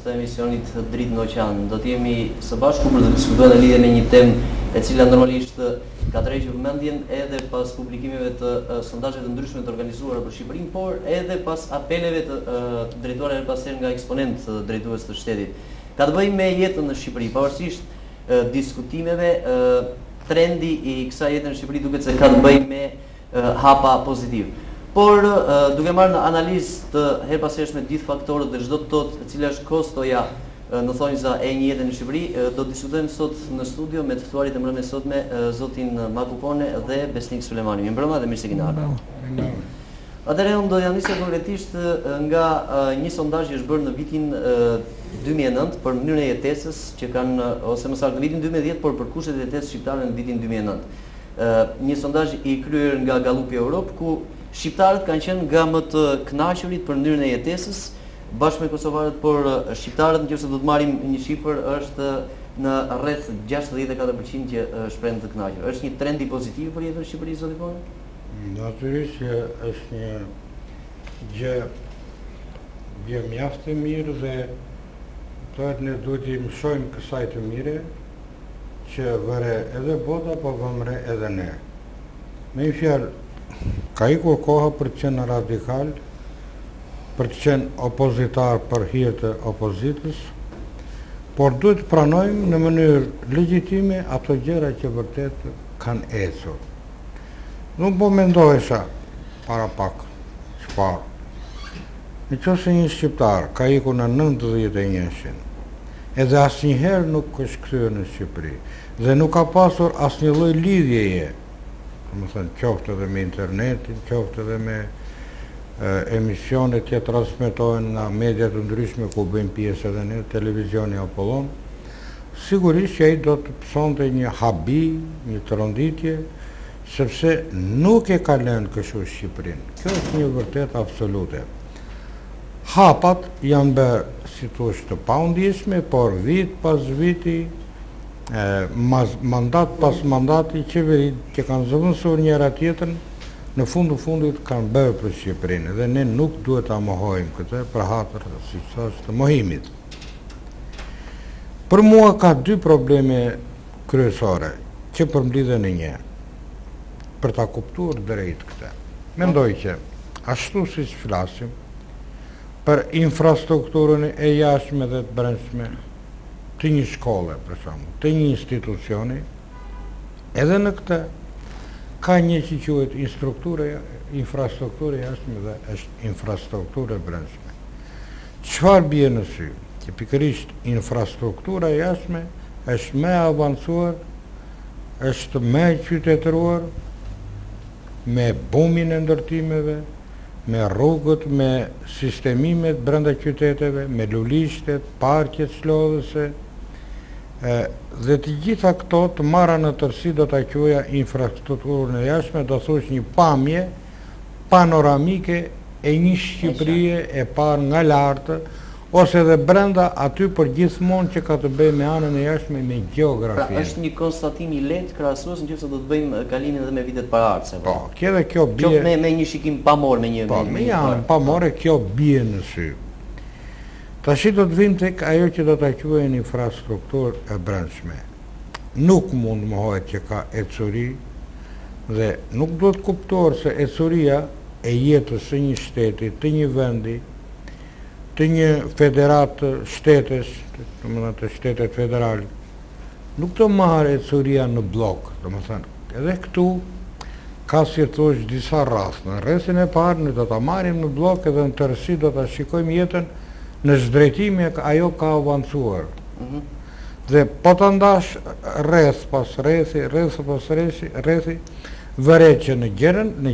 të emisionit Dritë në Oqean. Do t'jemi së bashku për të diskutuar në lidhje me një temë e cila normalisht ka tërhequr vëmendjen edhe pas publikimeve të sondazheve të ndryshme të organizuara për Shqipërinë, por edhe pas apeleve të drejtuara her pas here nga eksponentë të drejtues të shtetit. Ka të bëjë me jetën në Shqipëri, pavarësisht diskutimeve, trendi i kësaj jete në Shqipëri duket se ka të bëjë me hapa pozitiv. Por duke marrë në analizë të her pas hershme të gjithë faktorët dhe çdo të thotë cila është kostoja në thonjza e një jete në Shqipëri, do të diskutojmë sot në studio me të ftuarit e mbrëmjes sotme zotin Makupone dhe Besnik Sulemani. Mirëmbrëma dhe mirë se keni ardhur. Atëherë unë do t'ja nisë konkretisht nga një sondazh që është bërë në vitin 2009 për mënyrën e jetesës që kanë, ose më saktë në vitin 2010, por për kushtet e jetesës shqiptare në vitin 2009. Një sondazh i kryer nga Gallupi Europë, ku shqiptarët kanë qenë nga më të kënaqurit për mënyrën e jetesës bashkë me kosovarët, por shqiptarët, nëse do të marrim një shifër, është në rreth 64% që shprehen të kënaqur. Është një trend i pozitiv për jetën në Shqipëri, zoti Pone? Natyrisht që është një gjë mjaft e mirë dhe thotë ne duhet të mësojmë kësaj të mire që vëre edhe bota, po vëmre edhe ne. Me një fjalë, ka ikur koha për të qenë radikal, për të qenë opozitar për hir të opozitës, por duhet të pranojmë në mënyrë legjitime ato gjëra që vërtet kanë ecur. Nuk po mendohesha para pak çfarë. Nëse një shqiptar ka ikur në 91-shin, edhe asnjëherë nuk është kthyer në Shqipëri dhe nuk ka pasur asnjë lloj lidhjeje, domethënë qoftë edhe me internetin, qoftë edhe me emisionet që transmetohen nga media të ndryshme ku bëjmë pjesë edhe ne, televizioni Apollon, sigurisht që ai do të pësonte një habi, një tronditje, sepse nuk e ka lënë kështu Shqipërinë. Kjo është një vërtet absolute. Hapat janë bërë, si thosh, të pandijshme, por vit pas viti, mandat pas mandati, qeverit që kanë zëvendësuar njëra tjetrën, në fundit kanë bërë për Shqipërinë dhe ne nuk duhet ta mohojmë këtë për hatër, si thash, të mohimit. Për mua ka dy probleme kryesore që përmblidhen në një. Për ta kuptuar drejt këtë, mendoj që ashtu siç flasim për infrastrukturën e jashtme dhe të brendshme të një shkolle, për shembull, të një institucioni, edhe në këtë ka një që quhet infrastrukturë jashtme dhe është infrastrukturë e brendshme. Çfarë bie në sy? Që pikërisht infrastruktura jashtme është më e avancuar, është më e qytetëruar, me bumin e ndërtimeve, me rrugët, me sistemimet brenda qyteteve, me lulishtet, parqet çlodhëse, dhe të gjitha këto të marra në tërësi do ta quaja infrastrukturën e jashtme, do thosh një pamje panoramike e një Shqipërie e parë nga lartë, ose dhe brenda aty për gjithmonë që ka të bëjë me anën e jashtme, me gjeografinë. Pra është një konstatim i lehtë krahasues nëse do të bëjmë kalimin edhe me vitet paraardhëse. Po, kjo bie me një shikim pamor, me një pamore, kjo bie në sy. Tashi do të vim tek ajo që do ta quajnë infrastrukturë e brendshme. Nuk mund mohohet që ka ecuri dhe nuk duhet kuptuar se ecuria e jetës së një shteti, të një vendi, të një federatë shtetesh, domethënë të shtetet federale, nuk të marrë ecuria në blok, domethënë, edhe këtu ka si thosh disa raste. Në rrethin e parë ne do ta marrim në blok edhe në tërësi do ta shikojmë jetën në zhdrejtime ajo ka avancuar. Dhe po të ndash rreth pas rrethi, vëre që në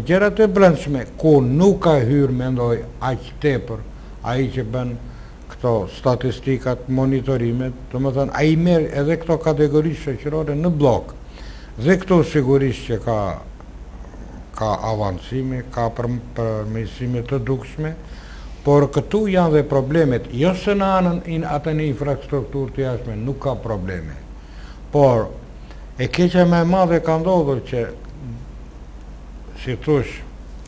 gjërat e brendshme, ku nuk ka hyrë mendoj aq tepër ai që bën këto statistikat, monitorimet, domethënë ai merr edhe këto kategori shoqërore në blok. Dhe këto sigurisht që ka avancime, ka përmirësime të dukshme, por këtu janë dhe problemet, jo se në anën atë në infrastrukturë të jashtme nuk ka probleme, por e keqja më e madhe ka ndodhur që, si thosh,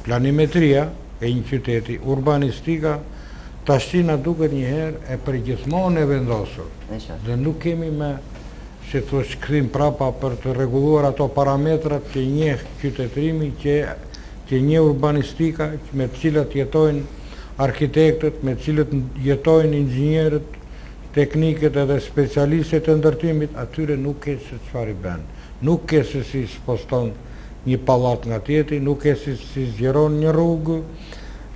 planimetria e një qyteti, urbanistika, Tash na duket njëherë e përgjithmonë e vendosur. Dhe nuk kemi me, si thosh, kthim prapa për të rregulluar ato parametrat që njeh qytetërimi, që njeh urbanistika, me të cilat jetojnë arkitektët, me të cilët jetojnë inxhinierët, teknikët edhe specialistët e ndërtimit, atyre nuk ke se çfarë i bën. Nuk ke se si sposton një pallat nga tjetri, nuk ke se si zgjeron një rrugë,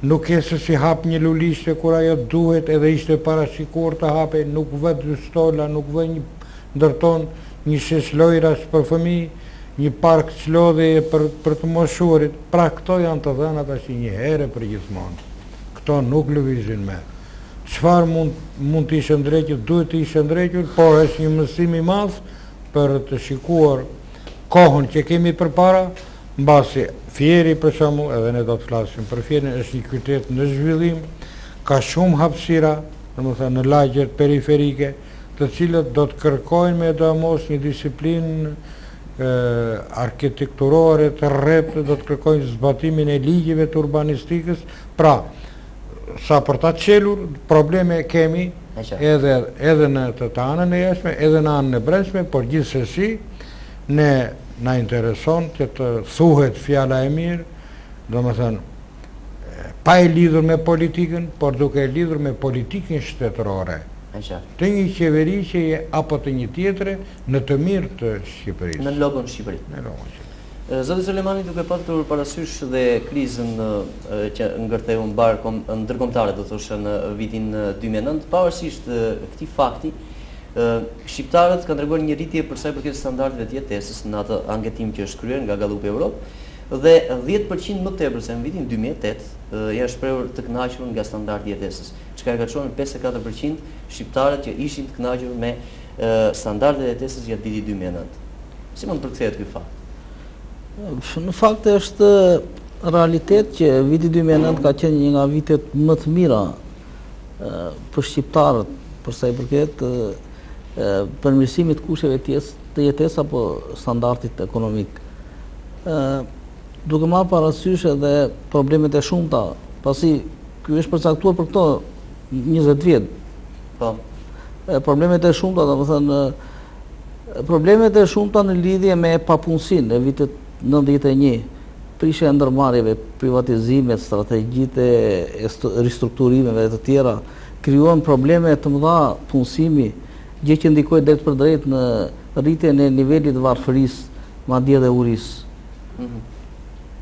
nuk ke se si hap një lulishte kur ajo duhet edhe ishte parashikuar të hape, nuk vë dy stola, nuk vë ndërton një shesh lojrash për fëmijë, një park çlodheje për të moshurit. Pra këto janë të dhëna tash një herë për gjithmonë. Këto nuk lëvizin me. Çfarë mund të ishte ndrequr, duhet të ishte ndrequr, por është një mësim i madh për të shikuar kohën që kemi përpara, mbasi Fieri për shembull, edhe ne do të flasim për Fierin, është një qytet në zhvillim, ka shumë hapësira, domethënë në lagjet periferike, të cilët do të kërkojnë me damos një disiplinë arkitekturore të rreptë, do të kërkojnë zbatimin e ligjeve të urbanistikës. Pra, sa për ta qelur, probleme kemi edhe në të anën e jashtme, edhe në anën e brendshme, por gjithsesi ne na intereson që të thuhet fjala e mirë, domethënë pa e lidhur me politikën, por duke e lidhur me politikën shtetërore. Të një qeveri që apo të një tjetre në të mirë të Shqipërisë. Në logon Shqipëri. Zoti Sulemani, duke patur parasysh dhe krizën që ngërtheu ndërkombëtare, do thoshë në vitin 2009, pavarësisht këtij fakti, shqiptarët kanë treguar një rritje për sa i përket standardeve të jetesës në atë anketim që është kryer nga Gallup Europë, dhe 10% më tepër se në vitin 2008 janë shprehur të kënaqur nga standardi i jetesës, çka e ka çuar në 54% shqiptarët që ishin të kënaqur me standardet e jetesës gjatë vitit 2009. Si mund të përkthehet ky fakt? Në fakt është realitet që viti 2009 ka qenë një nga vitet më të mira për shqiptarët për sa i përket përmirësimit të kusheve të jetesës apo standardit ekonomik. Duke marrë parasysh edhe problemet e shumta, pasi ky është përcaktuar për këto 20 vjet. Po. Problemet e shumta, domethënë problemet e shumta në lidhje me papunësinë e vitit 91, prishja e ndërmarrjeve, privatizimet, strategjitë e ristrukturimeve të tjera, krijuan probleme të mëdha punësimi, gjë që ndikoi drejt për drejt në rritjen e nivelit të varfërisë, madje edhe urisë.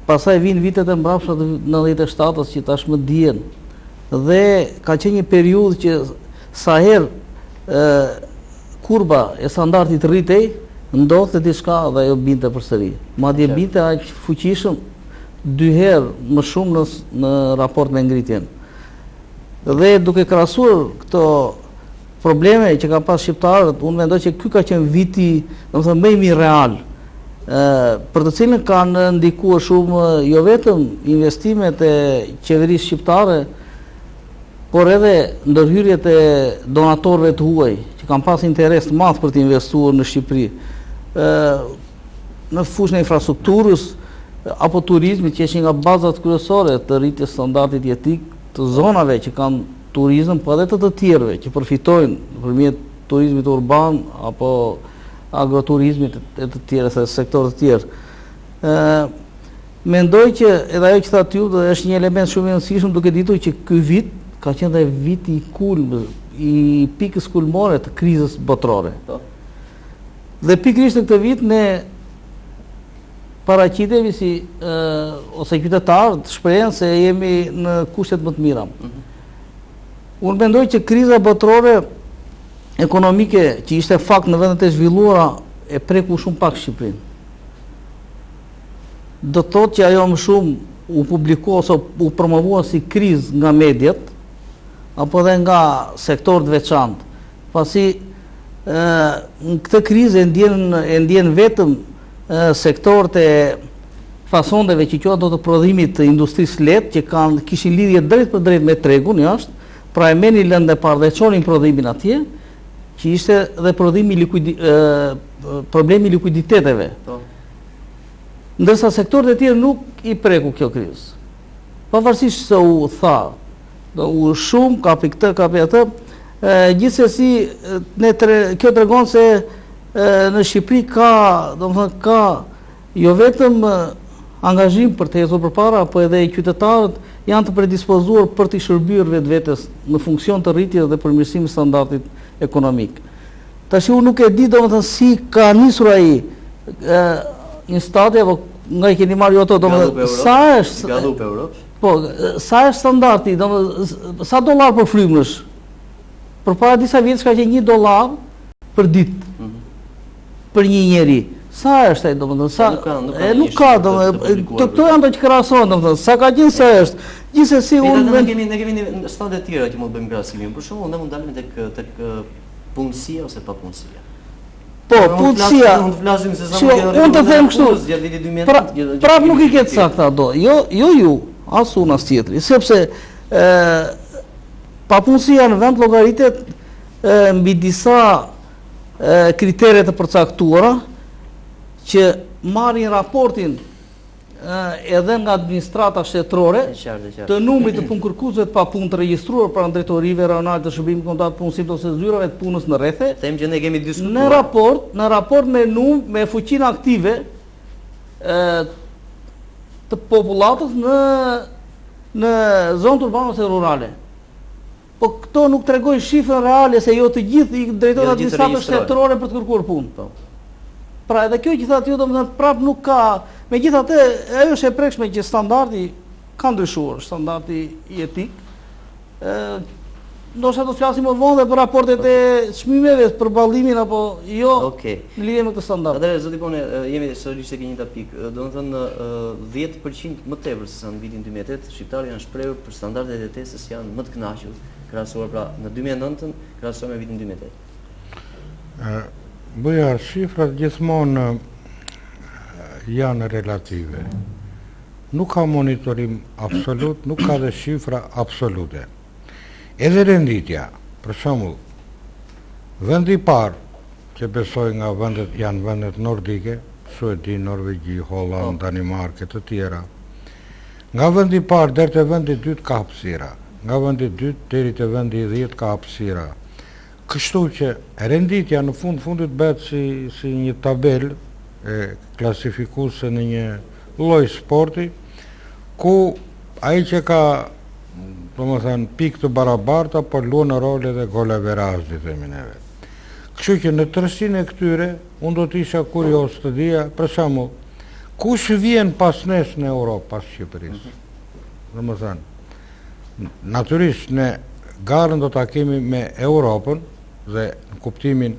Pastaj vinë vitet e mbrapshme të 97-s që tashmë dihen, dhe ka qenë një periudhë që sa herë kurba e standardit rritej, ndodhte diçka dhe ajo binte përsëri. Madje binte aq fuqishëm 2 herë më shumë në raport me ngritjen. Dhe duke krahasuar këto probleme që ka pas shqiptarët, unë mendoj që ky ka qenë viti, domethënë më i mirë real, për të cilën kanë ndikuar shumë jo vetëm investimet e qeverisë shqiptare, por edhe ndërhyrjet e donatorëve të huaj, që kanë pas interes të madh për të investuar në Shqipëri, në fushën e infrastrukturës apo turizmit, që është nga bazat kryesore të rritjes standardit jetik të zonave që kanë turizëm, po edhe të tjerëve që përfitojnë përmjet turizmit urban apo agroturizmit e të tjerë, se sektorët të tjerë. Mendoj që edhe ajo që tha ty është një element shumë i rëndësishëm, duke ditur që ky vit ka qenë dhe viti i kulm, i pikës kulmore të krizës botërore. Dhe pikërisht në këtë vit ne paraqitemi si ose qytetarët shprehen se jemi në kushtet më të mira. Unë mendoj që kriza botërore ekonomike që ishte fakt në vendet e zhvilluara e preku shumë pak Shqipërinë. Do të thotë që ajo më shumë u publikua ose u promovua si krizë nga mediat apo dhe nga sektorët veçantë, pasi në këtë krizë e ndjen vetëm sektorët e fasondeve që quhen do të prodhimit të industrisë lehtë, që kishin lidhje drejt për drejt me tregun jashtë, pra e merrnin lëndë e parë dhe çonin prodhimin atje, që ishte dhe problemi likuiditeteve. Ndërsa sektorët e tjerë nuk i preku kjo krizë. Pavarësisht se u tha, u shumë, kapi këtë, kapi atë. Gjithsesi, kjo tregon se në Shqipëri ka jo vetëm angazhim për të ecur përpara, po edhe qytetarët janë të predispozuar për të shërbyer vetvetes në funksion të rritjes dhe përmirësimit standardit ekonomik. Tash unë nuk e di domethënë si ka nisur ai instati apo nga i keni marrë ato domethënë sa është Gallup Europë. Po, sa është standardi, domethënë sa dollar për frymësh? Përpara disa vjetësh ka qenë $1 për ditë. Për një njeri. Sa është ai domethënë? Sa nuk ka domethënë këto janë ato që krahasohen domethënë. Sa ka qenë sa është. Gjithsesi unë ne kemi stande të tjera që mund të bëjmë krahasimin. Për shembull, ne mund dalim tek punësia ose papunësia. Po, punësia. Unë të them kështu. Prap nuk i ketë saktë ato. Jo ju, as unë as tjetri, sepse papunësia në vend llogaritet mbi disa kritere të përcaktuara që marrin raportin edhe nga administrata shtetërore të numrit të punëkërkuesve të papunë të regjistruar pranë drejtorive rajonale të shërbimit kombëtar të punësimit ose zyrave të punës në rrethe. Them që ne kemi diskutuar. Në raport me fuqinë aktive të popullatës në zonë urbane ose rurale. Po këto nuk tregojnë shifrën reale se jo të gjithë i drejtorat administratës shtetërore për të kërkuar punë. Pra edhe kjo gjithatë domethënë prap nuk ka. Megjithatë, ajo është e prekshme që standardi ka ndryshuar, standardi etik. Ndoshta do të flasim më vonë për raportet e çmimeve, për ballimin apo jo në lidhje me këtë standard. Atëherë zoti Pone, jemi sërish tek një tapik. Domethënë 10% më tepër se sa në vitin 2008, shqiptarët janë shprehur për standardet e jetesës janë më të kënaqur krahasuar pra në 2009 krahasuar me vitin 2008. Bëja shifrat gjithmonë janë relative. Nuk ka monitorim absolut, nuk ka dhe shifra absolute. Edhe renditja, për shembull, vendi i parë që besoj nga vendet janë vendet nordike, Suedi, Norvegji, Holland, Danimarkë të tjera. Nga vendi i parë deri te vendi i dytë ka hapësira. Nga vendi i dytë deri te vendi i 10 ka hapësira. Kështu që renditja në fundit bëhet si një tabel klasifikuese në një lloj sporti ku ai që ka domethënë pikë të barabarta po luan rol edhe golaverazhi themi neve. Kështu që në tërësinë e këtyre unë do të isha kurioz të dija për shembull kush vjen pas nesh në Europë pas Shqipërisë. Domethënë natyrisht ne garën do ta kemi me Europën dhe në kuptimin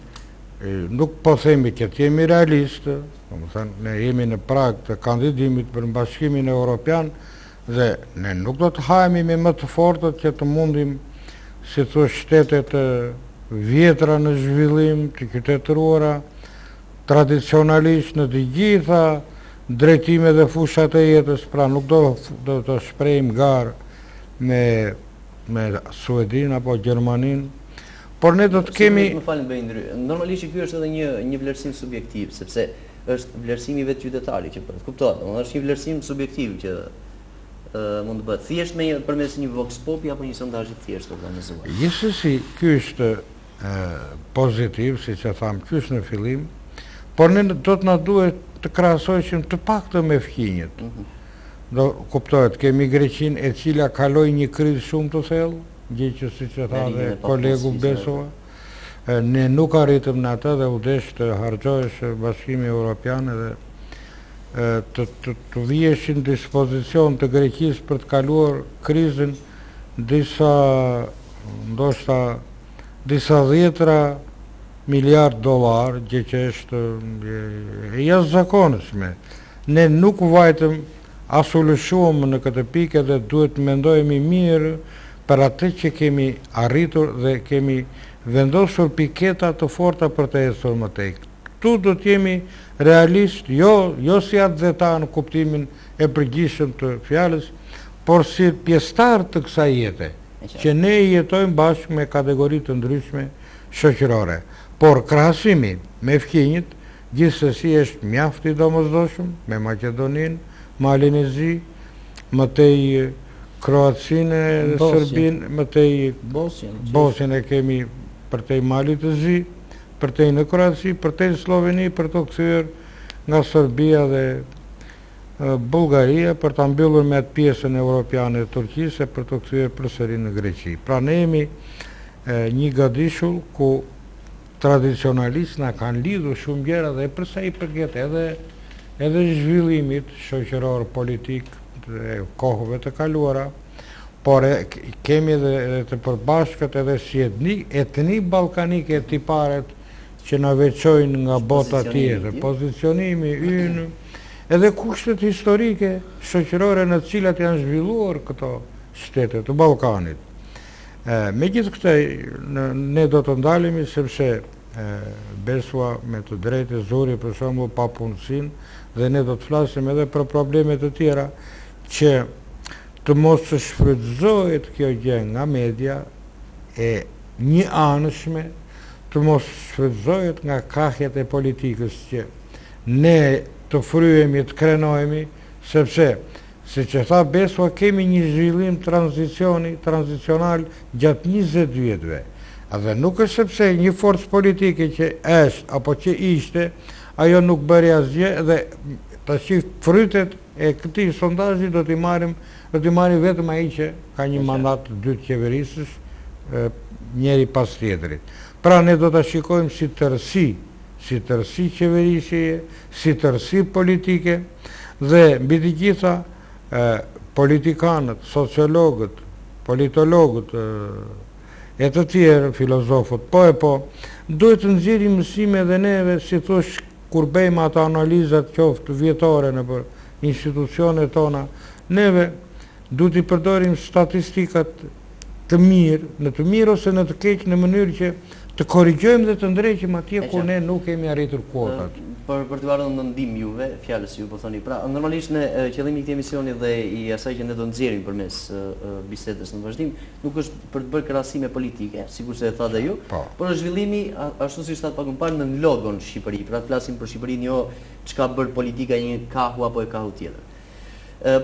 nuk po themi që të jemi realistë, domethënë ne jemi në prag të kandidimit për Bashkimin Evropian dhe ne nuk do të hajemi me më të fortët që të mundim si thosh shtetet vjetra në zhvillim, të qytetëruara, tradicionalisht në të gjitha drejtimet dhe fushat e jetës, pra nuk do të shprehim garë me Suedin apo Gjermanin. Por ne do të kemi... Më falni bëj ndry. Normalisht ky është edhe një vlerësim subjektiv, sepse është vlerësimi vetë qytetarit që bëhet. Kuptohet, është një vlerësim subjektiv që mund të bëhet thjesht përmes një vox popi apo një sondazhi të thjeshtë organizuar. Gjithsesi, ky është pozitiv, siç e tham, ky është në fillim, por ne do të na duhet të krahasojmë të paktën me fqinjet. Do kuptohet, kemi Greqinë e cila kaloi një krizë shumë të thellë, gjë që siç e tha dhe kolegu Besova, ne nuk arritëm në atë dhe u desh të harxhohesh Bashkimi Evropian dhe të vjeshin dispozicion të Greqisë për të kaluar krizën ndoshta disa $10 miliard, gjë që është e jashtëzakonshme. Ne nuk vajtëm as u lëshuam në këtë pikë dhe duhet të mendojmë mirë për atë që kemi arritur dhe kemi vendosur piketa të forta për të ecur më tej. Këtu do të jemi realist, jo si atletar në kuptimin e përgjithshëm të fjalës, por si pjesëtar të kësaj jete, që ne jetojmë bashkë me kategori të ndryshme shoqërore. Por krahasimi me fqinjët gjithsesi është mjaft i domosdoshëm me Maqedoninë, Malin e Zi, më tej Kroacinë dhe Serbinë, më tej Bosnjën e kemi për tej Malit të Zi, për tej në Kroaci, për tej Sloveni, për të kthyer nga Serbia dhe Bullgaria, për të mbyllur me atë pjesën evropiane të Turqisë e për të kthyer përsëri në Greqi. Pra ne jemi një gadishull ku tradicionalisht na kanë lidhur shumë gjëra dhe përsa i përket edhe zhvillimit shoqëror politik të kohëve të kaluara, por kemi edhe të përbashkët edhe si etni ballkanike tiparet që na veçojnë nga bota tjetër, pozicionimi ynë, edhe kushtet historike shoqërore në të cilat janë zhvilluar këto shtete të Ballkanit. Megjithë këte, ne do të ndalemi sepse besua me të drejtë zori për shembull papunësinë dhe ne do të flasim edhe për probleme të tjera që të mos të shfrytëzohet kjo gjë nga media e një anëshme, të mos shfrytëzohet nga kahjet e politikës që ne të fryhemi, të krenohemi, sepse si që tha besua, kemi një zhvillim tranzicional gjatë 20 vjetëve. Dhe nuk është sepse një forcë politike që është apo që ishte, ajo nuk bëri asgjë dhe tash frytet e këtij sondazhi do t'i marrim vetëm ai që ka një mandat të dytë qeverisësh, njëri pas tjetrit. Pra ne do ta shikojmë si tërësi qeverisjeje, si tërësi politike dhe mbi të gjitha politikanët, sociologët, politologët e të tjerë, filozofët, po, duhet të nxjerrim mësime dhe neve, si thosh, kur bëjmë ato analizat qoftë vjetore në për institucionet tona, neve duhet i përdorim statistikat të mirë, në të mirë ose në të keq, në mënyrë që të korrigjojmë dhe të ndreqim atje ku ne nuk kemi arritur kuotat. Për të ardhur në ndim juve, fjalës ju po thoni. Pra, normalisht në qëllimi i këtij emisioni dhe i asaj që ne do nxjerrim përmes bisedës në vazhdim, nuk është për të bërë krahasime politike, sikurse e tha dhe ju, por është zhvillimi ashtu siç thatë pak më parë në logon Shqipëri. Pra, flasim për Shqipërinë, jo çka bër politika një kahu apo e kahu tjetër.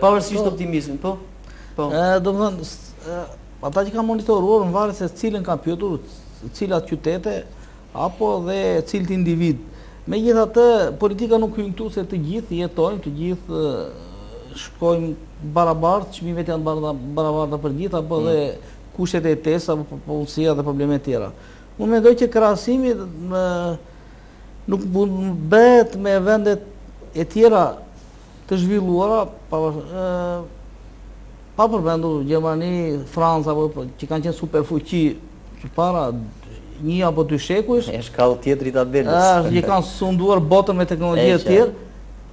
Pavarësisht optimizmit, po? Domethënë, ata që kanë monitoruar në varet se cilën kanë pyetur, cilat qytete apo dhe cilët individ. Megjithatë, politika nuk hyn këtu se të gjithë jetojnë, të gjithë shkojmë barabartë, çmimet janë barabarta për gjithë, apo dhe kushtet e jetesë apo punësia dhe probleme tjera. Unë mendoj që krahasimi nuk mund bëhet me vendet e tjera të zhvilluara, pa përmendur Gjermani, Franca, që kanë qenë superfuqi para 1 apo 2 shekuj, është shkallë tjetër i tabelës. Që kanë sunduar botën me teknologji të tjerë,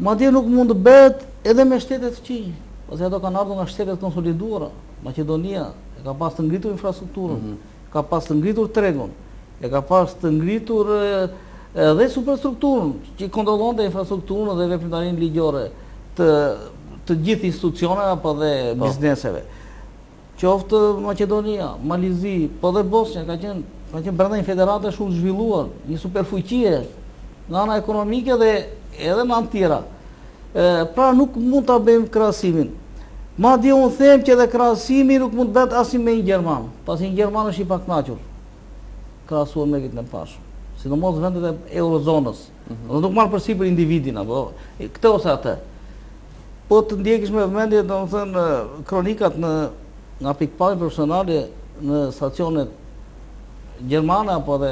madje nuk mund të bëhet edhe me shtetet fëqinj, pasi ato kanë ardhur nga shtetet konsoliduara. Maqedonia e ka pas të ngritur infrastrukturën, ka pas të ngritur tregun, e ka pas të ngritur edhe superstrukturën, që kontrollonte infrastrukturën dhe veprimtarinë ligjore të gjithë institucioneve apo dhe bizneseve. Qoftë Maqedonia, Malizi, po dhe Bosnja ka qenë brenda një federate shumë zhvilluar, një superfuqie nga ana ekonomike dhe edhe në anë tjera. Pra nuk mund ta bëjmë krahasimin. Madje unë them që edhe krahasimi nuk mund të bëhet as me një gjerman, pasi një gjerman është i pakënaqur krahasuar me këtë në pashë, sidomos vendet e eurozonës. Dhe nuk marr përsipër individin apo këtë ose atë. Po të ndjekish me vëmendje, domethënë, kronikat nga pikpamje profesionale në stacionet gjermane apo dhe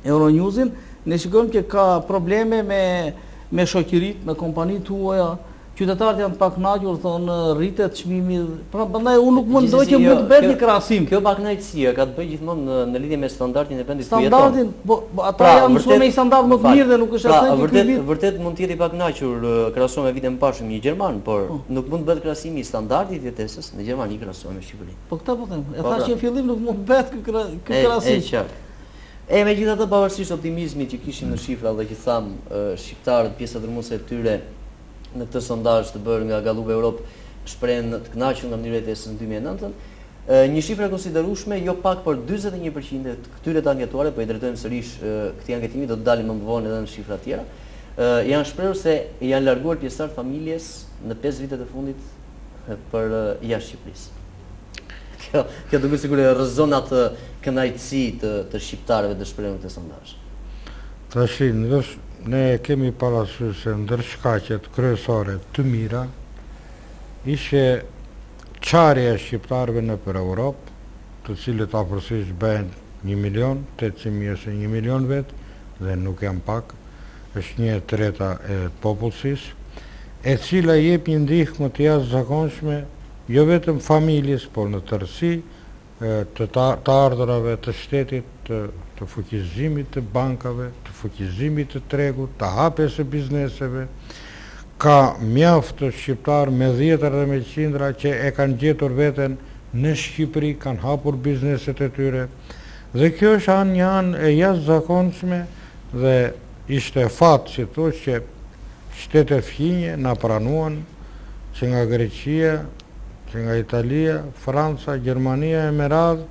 Euronewsin, ne shikojmë që ka probleme me shoqëritë, me kompanitë huaja, qytetarët janë pakënaqur, thonë rritet çmimi. Prandaj unë nuk mendoj që mund të bëhet një krahasim. Kjo pakënaqësia ka të bëjë gjithmonë në lidhje me standardin e vendit ku jeton. Standardin, ata janë mësuar me një standard më të mirë dhe nuk është atë që vërtet mund të jetë i pakënaqur krahasuar me vitin e parshëm një gjerman, por nuk mund të bëhet krahasimi i standardit jetesës në Gjermani krahasuar me Shqipërinë. Po këtë po them. E thash që në fillim nuk mund të bëhet ky krahasim. Megjithatë, pavarësisht optimizmit që kishim në shifra dhe që thamë shqiptarët, pjesa dërmuese e tyre në këtë sondazh të bërë nga Gallup Europë shprehen të kënaqur nga mënyra e jetesës në 2009, një shifër e konsiderueshme, jo pak, por 41% të këtyre të anketuarve, po i drejtojmë sërish këtij anketimi, do të dalim më vonë edhe në shifra të tjera, janë shprehur se janë larguar pjesëtar familjes në 5 vitet e fundit për jashtë Shqipërisë. Kjo duket sikur e rrëzon atë kënaqësi të shqiptarëve të shprehur këtë sondazh. Tash ne kemi parasysh se ndër shkaqet kryesore të mira ishte çarja e shqiptarëve nëpër Europë, të cilët afërsisht bëhen 1.800.000 ose 1 milion vetë, dhe nuk janë pak, është 1/3 e popullsisë, e cila jep një ndihmë të jashtëzakonshme jo vetëm familjes, por në tërësi të ardhurave të shtetit, të fuqizimit të bankave, të fuqizimit të tregut, të hapjes së bizneseve. Ka mjaft të shqiptar me 10 dhe me qindra që e kanë gjetur veten në Shqipëri, kanë hapur bizneset e tyre. Dhe kjo është një anë e jashtëzakonshme dhe ishte fat që thosh që shtetet fqinje na pranuan, që nga Greqia, që nga Italia, Franca, Gjermania e me radhë,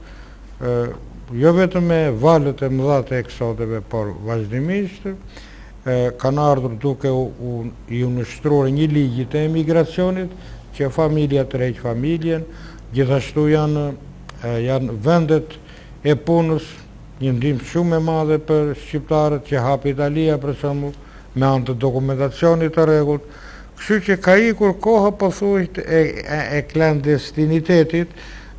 jo vetëm me valët e mëdha të eksodeve, por vazhdimisht kanë ardhur duke i unushtruar një ligji të emigracionit që familja tërheq familjen, gjithashtu janë vendet e punës, një ndihmë shumë e madhe për shqiptarët që hap Italia për shembull, me anë të dokumentacionit të rregullt. Kështu që ka ikur koha pothuajse e klandestinitetit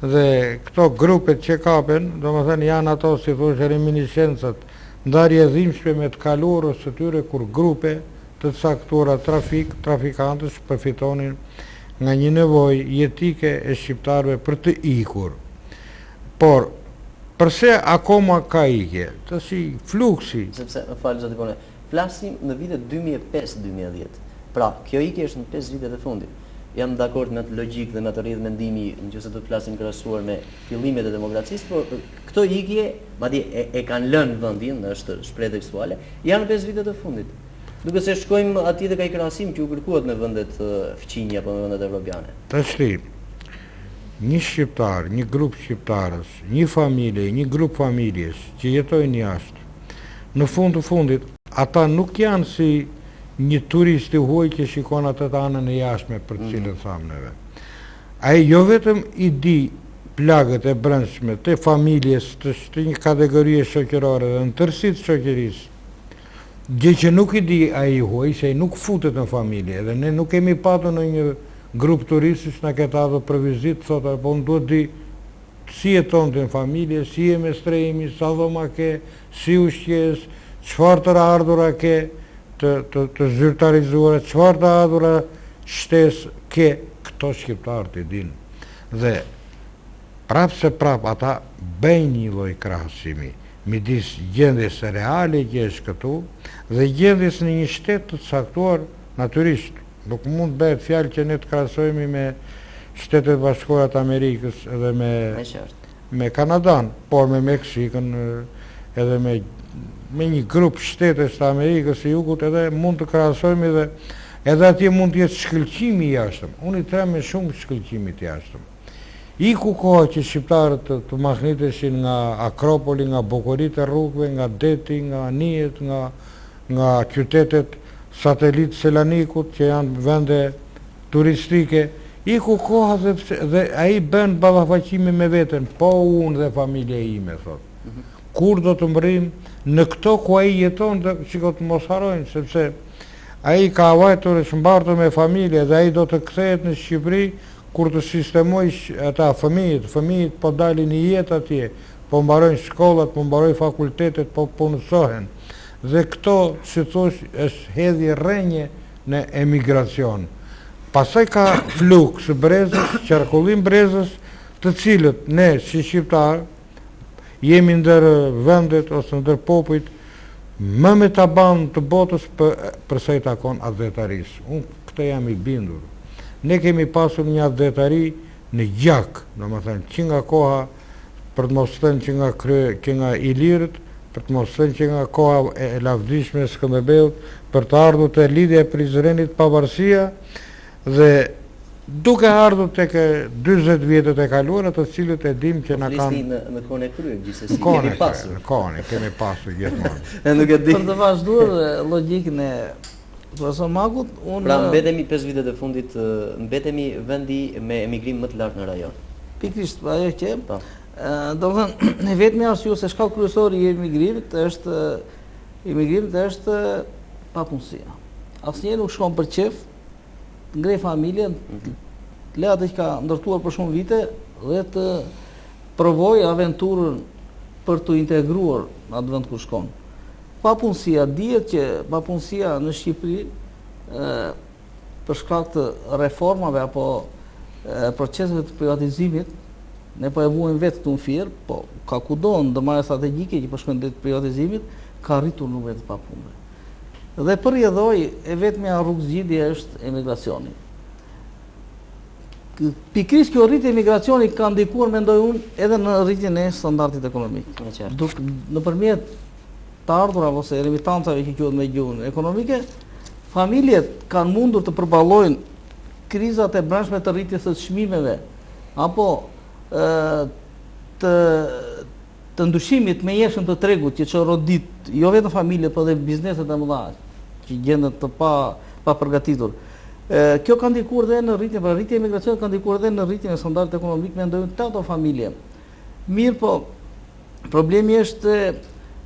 dhe këto grupet që kapen, domethënë janë ato si thoshë reminiscencat, ndarje dhimbshme me të kaluarës së tyre kur grupe të caktuara trafikantësh përfitonin nga një nevojë jetike e shqiptarëve për të ikur. Por përse akoma ka ikje? Tash fluksi. Sepse më fal zoti Pone, flasim në vitet 2005-2010. Pra, kjo ikje është në 5 vitet e fundit. Jam dakord me atë logjikë dhe me atë rrjedh mendimi, nëse do të flasim krahasuar me fillimet e demokracisë, por këto ikje, madje e kanë lënë vendin, është shprehje tekstuale, janë në 5 vitet e fundit. Duke se shkojmë atje tek ai krahasim që u kërkuat me vendet fqinje apo me vendet evropiane. Tash një shqiptar, një grup shqiptarës, një familje, një grup familjes që jetojnë jashtë, në fund të fundit, ata nuk janë si një turist i huaj që shikon atë të anën e jashtme për të cilën thamë neve. Ai jo vetëm i di plagët e brendshme të familjes, të një kategorie shoqërore dhe në tërësi të shoqërisë, gjë që nuk i di ai huaj, se ai nuk futet në familje, dhe ne nuk kemi patur në një grup turistësh na ketë ardhur për vizitë, thotë, po unë duhet di si jeton të në familje, si e me strejimi, sa dhoma ke, si ushqes, çfarë të ardhura ke, të zyrtarizuara, çfarë të ardhura shtesë ke, këto shqiptarët i dinë. Dhe prapë se prapë ata bëjnë një lloj krahasimi midis gjendjes reale që është këtu dhe gjendjes në një shtet të caktuar natyrisht. Nuk mund bëhet fjalë që ne të krahasojmë me Shtetet Bashkuara të Amerikës edhe me Kanadan, por me Meksikën edhe me një grup shtetesh të Amerikës së Jugut edhe mund të krahasojmë edhe atje mund të jetë shkëlqimi i jashtëm. Unë i them me shumë shkëlqimi të jashtëm. Iku koha që shqiptarët të mahniteshin nga Akropoli, nga bukuritë e rrugëve, nga deti, nga anijet, nga qytetet satelit Selanikut që janë vende turistike, iku koha dhe ai bën ballafaqime me veten, po unë dhe familja ime, thot. Kur do të mbrim në këto ku ai jeton, dhe shikoj të mos harrojnë, sepse ai ka vajtur e shmbartur me familje dhe ai do të kthehet në Shqipëri kur të sistemoj ata fëmijët po dalin në jetë atje, po mbarojnë shkollat, po mbarojnë fakultetet, po punësohen. Dhe këto, si thosh, është hedhje rrenje në emigracion. Pastaj ka fluks brezës, qarkullim brezës, të cilët ne si shqiptar jemi ndër vendet ose ndër popujt më me taban të botës përsa i takon advetarisë. Unë këtë jam i bindur. Ne kemi pasur një advetari në gjak, domethënë që nga koha për të mos thënë që nga Ilirët, për të mos thënë që nga koha e lavdishme e Skënderbeut, për të ardhur te lidhja e Prizrenit pavarësia dhe duke ardhur tek 40 vjetët e kaluara, të cilët e dim që na kanë në kohën e krye, gjithsesi kemi pasur. Kemi pasur gjithmonë. Nuk e di. Për të vazhduar logjikën e Profesor Magut, unë... Pra mbetemi 5 vitet e fundit, mbetemi vendi me emigrim më të lartë në rajon. Pikrisht, ajo që... Do të thënë, vetëmi arsye se shkallë kryesor i emigrimit është papunësia. Asnjëherë nuk shkon për qef, ngrej familjen, le atë që ka ndërtuar për shumë vite dhe të provoj aventurën për të integruar në atë vend ku shkon. Papunësia, dihet që papunësia në Shqipëri për shkak të reformave apo proceseve të privatizimit, ne po e vuajmë vetë këtu në Fier, po ka kudo në ndërmarrje strategjike që po shkojnë drejt privatizimit, ka rritur numri të papunëve. Dhe për rrjedhoj e vetmja rrugë zgjidhje është emigracioni. Pikrisht kjo rritje e emigracioni ka ndikuar, mendoj unë, edhe në rritjen e standardit ekonomik. Nëpërmjet të ardhurave ose remitancave që quhet me gjuhën ekonomike, familjet kanë mundur të përballojnë krizat e brendshme të rritjes së çmimeve apo të ndryshimit me jeshën të tregut që rodit jo vetëm familje, por edhe bizneset e mëdha që gjenden të pa përgatitur. Kjo ka ndikuar dhe në rritjen, pra rritja e emigracionit ka ndikuar dhe në rritjen e standardit ekonomik me ndonjë të ato familje. Mirë po, problemi është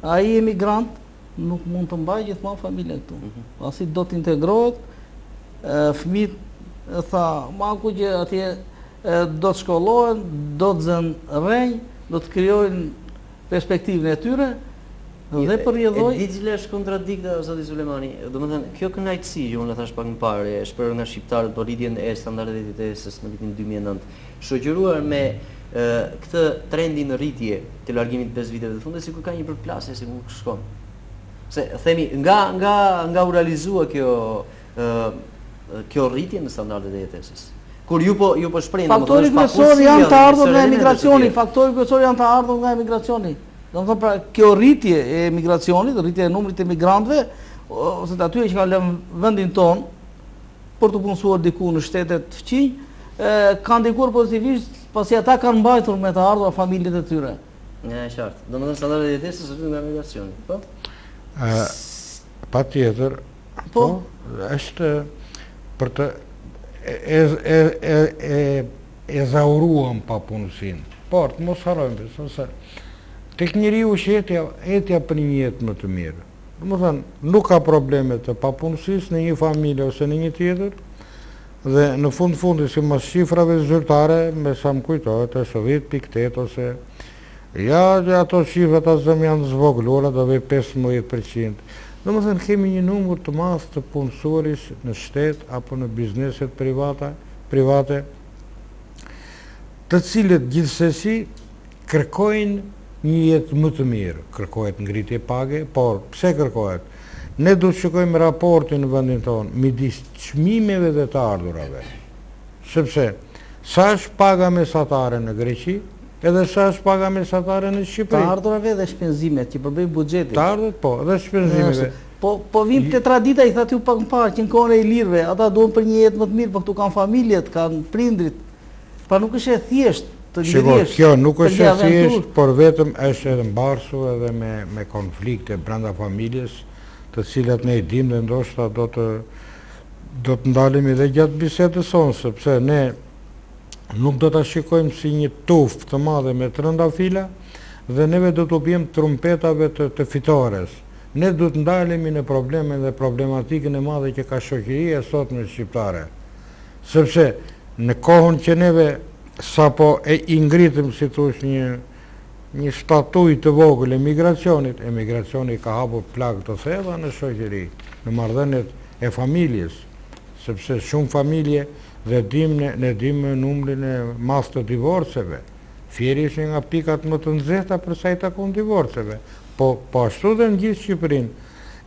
ai emigrant nuk mund të mbajë gjithmonë familjen këtu. Pasi do të integrohet, fëmijët tha maku që atje do të shkollohen, do të zënë rrenj, do të krijojnë perspektivën e tyre dhe për rrjedhoj. E di cila është kontradikta zoti Sulemani. Domethënë, kjo kënaqësi që unë thash pak më parë, e shprehur nga shqiptarët për rritjen e standardeve të jetesës në vitin 2009, shoqëruar me këtë trendin në rritje të largimit 5 viteve të fundit, sikur ka një përplasje se ku shkon. Se themi nga u realizua kjo rritje në standardet e jetesës. Kur ju po shprehni faktori kryesor janë të ardhur nga emigracioni, faktori kryesor janë të ardhur nga emigracioni. Domethënë pra kjo rritje e emigracionit, rritje e numrit të emigrantëve, ose të atyre që kanë lënë vendin ton për të punësuar diku në shtetet fqinj, kanë ndikuar pozitivisht pasi ata kanë mbajtur me të ardhur familjet e tyre. Ja, është qartë. Domethënë standardet e jetesës është nga emigracioni, po? Patjetër. Po, është për të ezauruam papunësinë. Por të mos harrojmë se tek njeriu që etja për një jetë më të mirë. Domethënë, nuk ka probleme të papunësisë në një familje ose në një tjetër, dhe në fundi sipas shifrave zyrtare, me sa më kujtohet, është 10.8 ose ato shifrat asëm janë zvogluara, do vej 15%. Domethënë kemi një numër të madh të punësuarish në shtet apo në bizneset private, të cilët gjithsesi kërkojnë një jetë më të mirë. Kërkohet ngritje page, por pse kërkohet? Ne do të shikojmë raportin në vendin tonë midis çmimeve dhe të ardhurave. Sepse sa është paga mesatare në Greqi, edhe sa është paga mesatare në Shqipëri. Të ardhurave dhe shpenzimet që përbëjnë buxhetin. Të ardhurat po, dhe shpenzimeve. Po vim të tradita i tha ty pak më parë që në kohën e ilirëve, ata duan për një jetë më të mirë, por këtu kanë familjet, kanë prindrit. Pra nuk është e thjesht të ngrihesh. Kjo nuk është e thjesht, por vetëm është edhe mbarsur edhe me konflikte brenda familjes, të cilat ne i dimë dhe ndoshta do të ndalemi edhe gjatë bisedës sonë, sepse ne nuk do ta shikojmë si një tufë të madhe me trëndafila dhe neve do të bëjmë trumpetave të fitores. Ne do të ndalemi në probleme dhe problematikën e madhe që ka shoqëria sot në shqiptare. Sepse në kohën që neve sapo e ngritëm si thosh një statuj të vogël emigracioni ka hapur plagë të thella në shoqëri, në marrëdhëniet e familjes, sepse shumë familje dhe ne dimë numrin e madh të divorceve. Fieri është nga pikat më të nxehta për sa i takon divorceve, po ashtu dhe në gjithë Shqipërinë.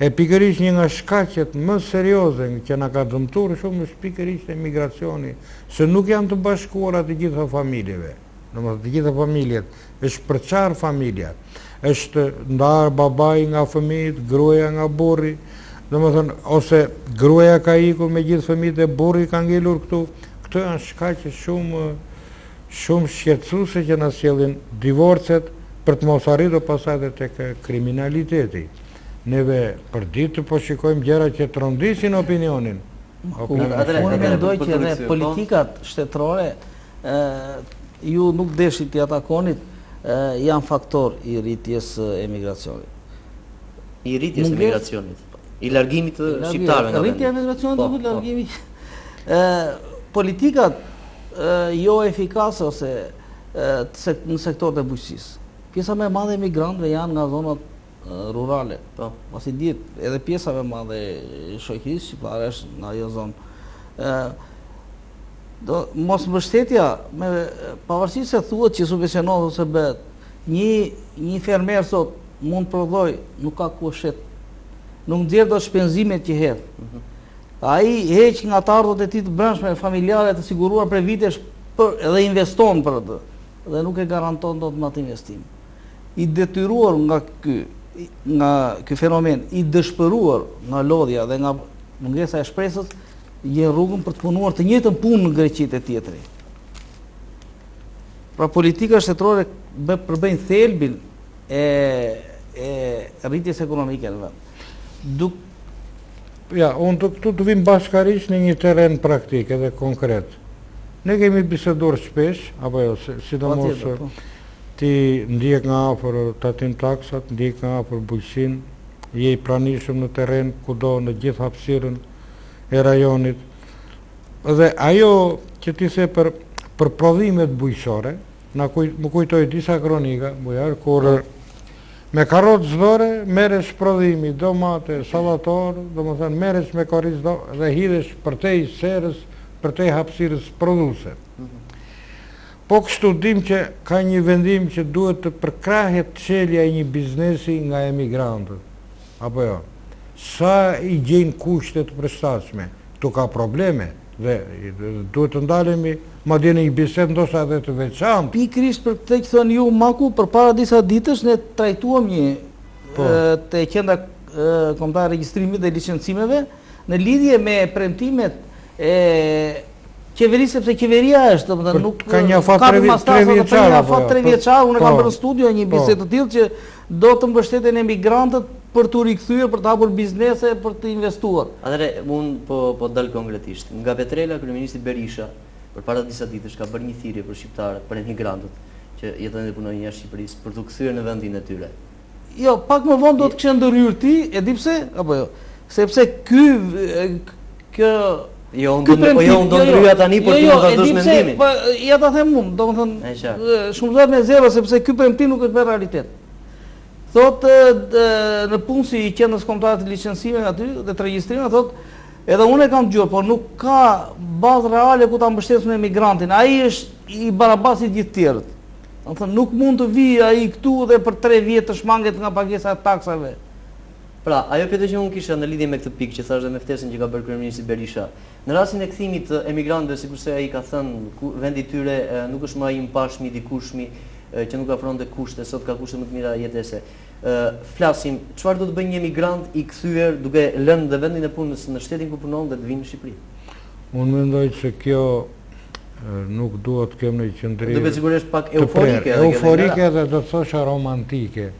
E pikërisht një nga shkaqet më serioze që na ka dëmtuar shumë është pikërisht emigracioni, se nuk janë të bashkuara të gjitha familjeve. Domethënë të gjitha familjet, është përçar familja, është ndar babai nga fëmijët, gruaja nga burri, domethënë ose gruaja ka ikur me gjithë fëmijët e burri ka ngelur këtu. Këto janë shkaqe shumë shqetësuese që na sjellin divorcet për të mos arritur pastaj edhe tek kriminaliteti. neve për ditë po shikojmë gjëra që të rëndisin opinionin. Unë mendoj që edhe politikat shtetërore ju nuk deshit të atakonit, janë faktor i rritjes emigracionit. I rritjes emigracionit, i largimit të shqiptarëve nga vendi. Rritja emigracionit duhet largimi. Politikat jo efikase ose në sektorët e bujqësisë. Pjesa më e madhe e emigrantëve janë nga zonat rurale. Pasi dihet edhe pjesa më e madhe e shoqërisë shqiptare është në ajo zonë. Mos mbështetja, pavarësisht se thuhet që subvencionohet ose bëhet, një fermer sot mund të prodhoj, nuk ka ku shet, nuk nxjerr dot shpenzimet që hedh. Ai heq nga të ardhurët e tij të brendshme familjare të siguruar për vitesh edhe investon për atë dhe nuk e garanton dot me atë investim. I detyruar nga ky fenomen, i dëshpëruar nga lodhja dhe nga mungesa e shpresës, je rrugën për të punuar të njëjtën punë në Greqitë e tjetri. Pra politika shtetërore përbëjnë thelbin e rritjes ekonomike në vend. Unë këtu të vim bashkarisht në një teren praktik edhe konkret. Ne kemi biseduar shpesh, apo jo, sidomos ti ndjek nga afër tatim taksat, ndjek nga afër bujqësinë, je i pranishëm në teren kudo në gjithë hapësirën e rajonit. Dhe ajo që ti the për prodhimet bujqësore, më kujtoj disa kronika, bujar, kur me karrotë çdore merresh prodhimi, domate, sallator, domethënë merresh me korrizë dhe hidhesh përtej serës, përtej hapësirës prodhuese. Po kështu dim që ka një vendim që duhet të përkrahet çelja e një biznesi nga emigrantët. Apo jo? Sa i gjejnë kushtet të përshtatshme, tu ka probleme dhe duhet të ndalemi madje në një bisedë ndoshta edhe të veçantë. Pikërisht për këtë që thoni ju, Maku, përpara disa ditësh ne trajtuam te qendra kombëtare e regjistrimit dhe licencimeve në lidhje me premtimet e qeverisë, sepse qeveria është, domethënë nuk ka një afat 3 vjeçar, unë kam bërë në studio një bisedë të tillë që do të mbështeten emigrantët për të rikthyer, për të hapur biznese, për të investuar. Atëherë unë po dal konkretisht. Nga Petrela, kryeministri Berisha përpara disa ditësh ka bërë një thirrje për shqiptarët, për emigrantët që jetojnë dhe punojnë jashtë Shqipërisë për të kthyer në vendin e tyre. Jo, pak më vonë do të kishte ndërhyrë ti, e di pse apo jo? Sepse kjo Jo, unë do ndryja tani, por ti më ta dosh mendimin. Ja ta them unë, domethënë shumëzat me zero, sepse ky premtim nuk është me realitet. Thotë në punësi i qendrës kombëtare të licencimeve aty dhe të regjistrimit, thotë edhe unë e kam dëgjuar, por nuk ka bazë reale ku ta mbështesim emigrantin. Ai është i barabasit gjithë tjerët. Domethënë nuk mund të vijë ai këtu dhe për 3 vjet të shmanget nga pagesa e taksave. Pra, ajo pyetje që unë kisha në lidhje me këtë pikë që thash dhe me ftesën që ka bërë kryeministri Berisha, në rastin e kthimit të emigrantëve, sikurse ai ka thënë, vendi i tyre nuk është më ai i pashmi, dikushmi që nuk afronte kushte, sot ka kushte më të mira jetese. Flasim, çfarë do të bëjë një emigrant i kthyer duke lënë dhe vendin e punës në shtetin ku punon dhe të vinë në Shqipëri? Unë mendoj se kjo nuk duhet të kemë në qendrim. Duket sigurisht pak euforike, euforike dhe do të thosha romantike.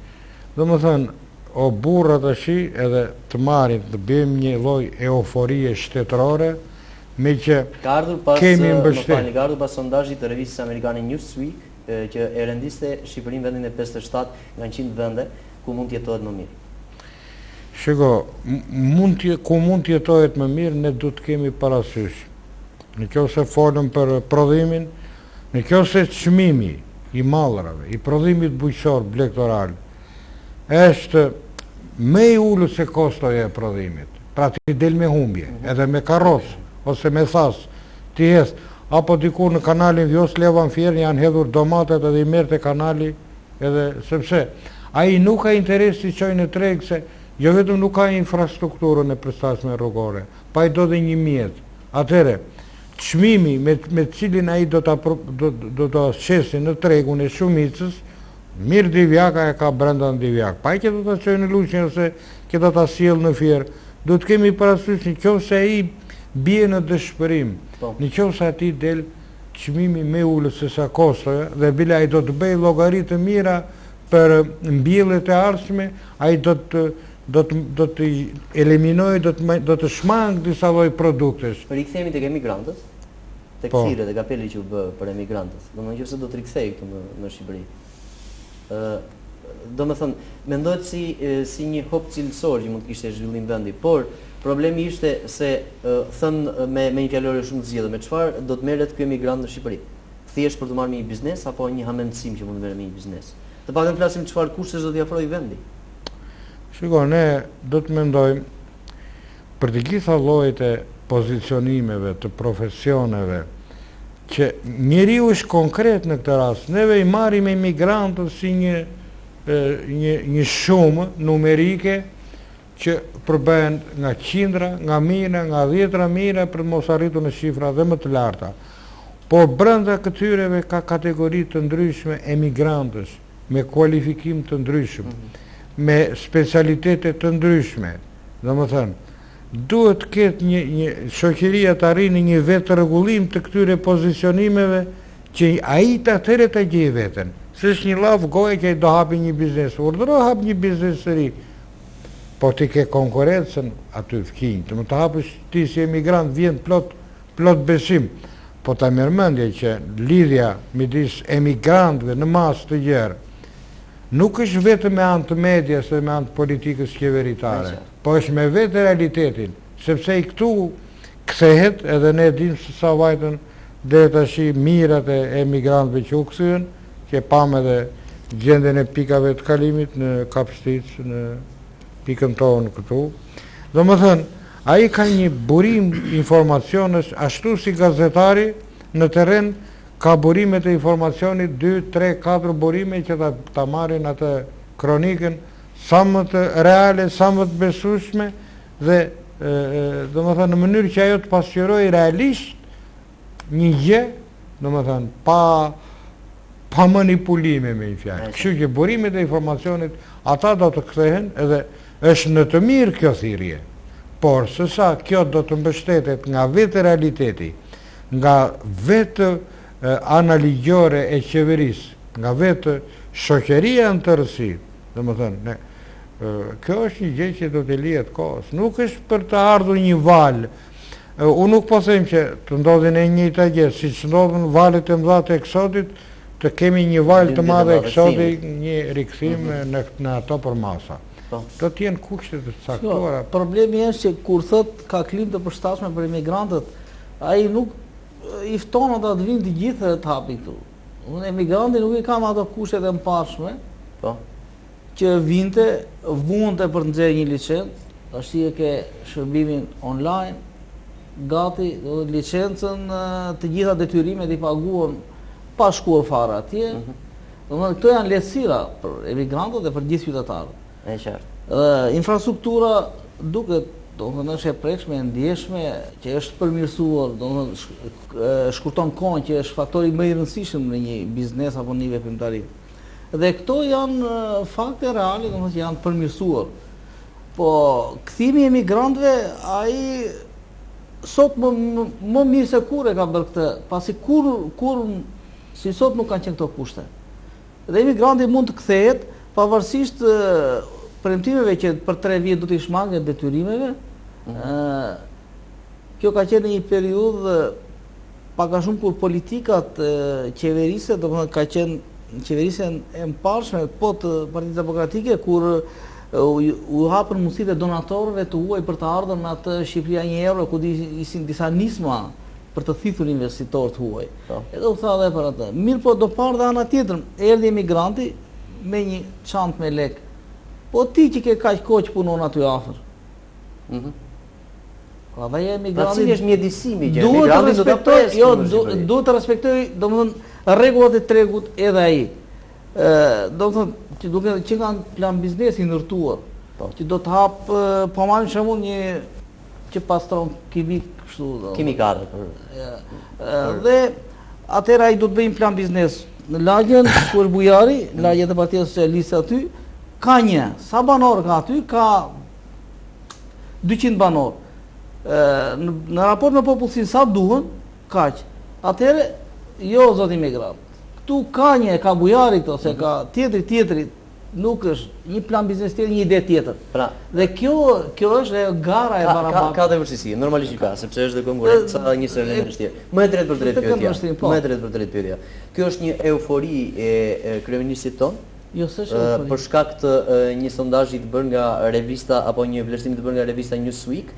Domethënë, o burra tashi edhe të marrin të bëjmë një lloj euforie shtetërore me që kemi mbështetje. Ka ardhur pas sondazhit të revistës amerikane Newsweek që e rendiste Shqipërinë vendin e 57 nga 100 vende ku mund të jetohet më mirë. Shiko, ku mund të jetohet më mirë, ne duhet të kemi parasysh. Nëse folëm për prodhimin, nëse çmimi i mallrave, i prodhimit bujqësor blegtoral është me i ullu se kostoja e prodhimit. Pra ti del me humbje, edhe me karros, ose me thas, ti hes, apo dikur në kanalin Vjos Levan Fjerni janë hedhur domatet edhe i merë të kanali, edhe sepse ai nuk ka interes të qojnë në treg, se jo vetëm nuk ka infrastrukturën e përshtatshme rrugore, pa i do dhe një mjetë. Atere, çmimi me cilin ai do të qesi në tregun e shumicës, mirë divjaka e ka brenda në divjak. Pa i që do të qojnë në luqin ose që do të sjellë në fjerë. Do të kemi parasysh në qoftë se ai bie në dëshpërim, në qoftë se ati del çmimi me ullës se sa kostoja dhe bile ai do të bëjë llogari të mira për mbjelljet e ardhshme, ai do të do të eliminoj, do të shmang disa lloj produktesh. Rikthehemi tek emigrantët, tek thirrjet e kapeli që u bë për emigrantët. Domethënë nëse do të rikthej këtu në Shqipëri. Domethënë mendohet si një hop cilësor që mund të kishte zhvillim vendi, por problemi ishte se thënë me një fjalore shumë të zgjedhur, me çfarë do të merret ky emigrant në Shqipëri? Thjesht për të marrë një biznes apo një hamendësim që mund të merret me një biznes? Të paktën flasim çfarë kushtesh do t'i ofrojë vendi. Shiko, ne do të mendojmë për të gjitha llojet e pozicionimeve, të profesioneve, që njeriu është konkret në këtë rast. Neve i marrim emigrantët si një shumë numerike që përbëhen nga qindra, nga mijëra, nga dhjetra mijëra për mos arritur në shifra dhe më të larta. Por brenda këtyreve ka kategori të ndryshme emigrantësh, me kualifikim të ndryshëm, me specialitete të ndryshme. Domethënë, duhet të ketë një shoqëria të arrijë një vetë rregullim të këtyre pozicionimeve që ai të atëre të gjejë veten. S'është një lavë goje që ai do hapi një biznes, urdhëro hap një biznes të ri. Po ti ke konkurrencën aty fqinj, të më të hapësh ti si emigrant vjen plot besim. Po ta merr mendje që lidhja midis emigrantëve në masë të gjerë nuk është vetëm me anë të medias dhe me anë të politikës qeveritare, po është me vetë realitetin, sepse i këtu kthehet, edhe ne dimë se sa vajtën dhe tash mirat e emigrantëve që u kthyen, që pam edhe gjendjen e pikave të kalimit në Kapshtic, në pikën tonë këtu. Domethënë, ai ka një burim informacionesh, ashtu si gazetari në terren ka burimet e informacionit, 2, 3, 4 burime që ta marrin atë kronikën sa më të reale, sa më të besueshme dhe domethënë në mënyrë që ajo të pasqyrojë realisht një gjë, domethënë pa manipulime me një fjalë. Kështu që burimet e informacionit ata do të kthehen edhe është në të mirë kjo thirrje. Por sësa kjo do të mbështetet nga vetë realiteti, nga vetë analigjore e qeverisë, nga vetë shoqëria në tërësi, domethënë, kjo është një gjë që do të lihet kohës. Nuk është për të ardhur një val. Unë nuk po them që të ndodhin e njëjta gjë, siç ndodhin valet e mëdha të eksodit, të kemi një val të madh eksodi, një rikthim në ato përmasa. Do të jenë kushte të caktuara. Problemi është që kur thot ka klim të përshtatshme për emigrantët, ai nuk i fton ata të vinë të gjithë dhe të hapi këtu. Unë emigranti nuk i kam ato kushtet e mparshme, që vinte, vunte për të nxjerrë një licencë, tash e ke shërbimin online, gati, licencën, të gjitha detyrimet i paguën pa shkuar fare atje. Domethënë këto janë lehtësira për emigrantët dhe për gjithë qytetarët. E qartë. Infrastruktura duket, domethënë është e prekshme, e ndjeshme, që është përmirësuar, domethënë shkurton kohën, që është faktori më i rëndësishëm në një biznes apo një veprimtari. Dhe këto janë fakte reale, domethënë që janë përmirësuar. Po kthimi i emigrantëve, ai sot më mirë se kur e ka bërë këtë, pasi kur si sot nuk kanë qenë këto kushte. Dhe emigranti mund të kthehet pavarësisht premtimeve që për 3 vjet do t'i shmanget detyrimeve. Kjo ka qenë një periudhë pak a shumë kur politikat qeverise, domethënë ka qenë qeverisjen e mparshme po të Partisë Demokratike, kur u hapën mundësitë e donatorëve të huaj për të ardhur në atë Shqipëria 1 euro, ku ishin disa nisma për të thithur investitorët huaj. Edhe u tha edhe për atë. Mirë, po do parë dhe ana tjetër, erdhi emigranti me një çantë me lek. Po ti që ke kaq kohë që punon aty afër. Pra dhe emigranti është mjedisimi që emigranti do ta presë. Jo, duhet të respektoj, domethënë rregullat e tregut edhe ai. Domethënë që duke që kanë plan biznesi ndërtuar, që do të hap, po marrim shembull një që pastron kimik kështu. Kimikale. Dhe atëra ai do të bëjmë plan biznes në lagjen ku është bujari, lagja e Partisë Socialiste aty, ka një, sa banor ka aty, ka 200 banor. Në raport me popullsinë sa duhen, kaq. Atëre, jo zot imigrant. Këtu ka një, ka bujari këto, se ka tjetri, nuk është një plan biznes tjetër, një ide tjetër. Pra, dhe kjo është e gara e barabartë. Ka dhe vështirësi, normalisht ka, sepse është dhe konkurrenca një sërë në shtjerë. Më e drejt për drejt pyetja. Më e drejt për drejt pyetja. Kjo është një eufori e kryeministit tonë? Jo, s'është eufori. Për shkak të një sondazhi të bërë nga revista apo një vlerësimi të bërë nga revista Newsweek,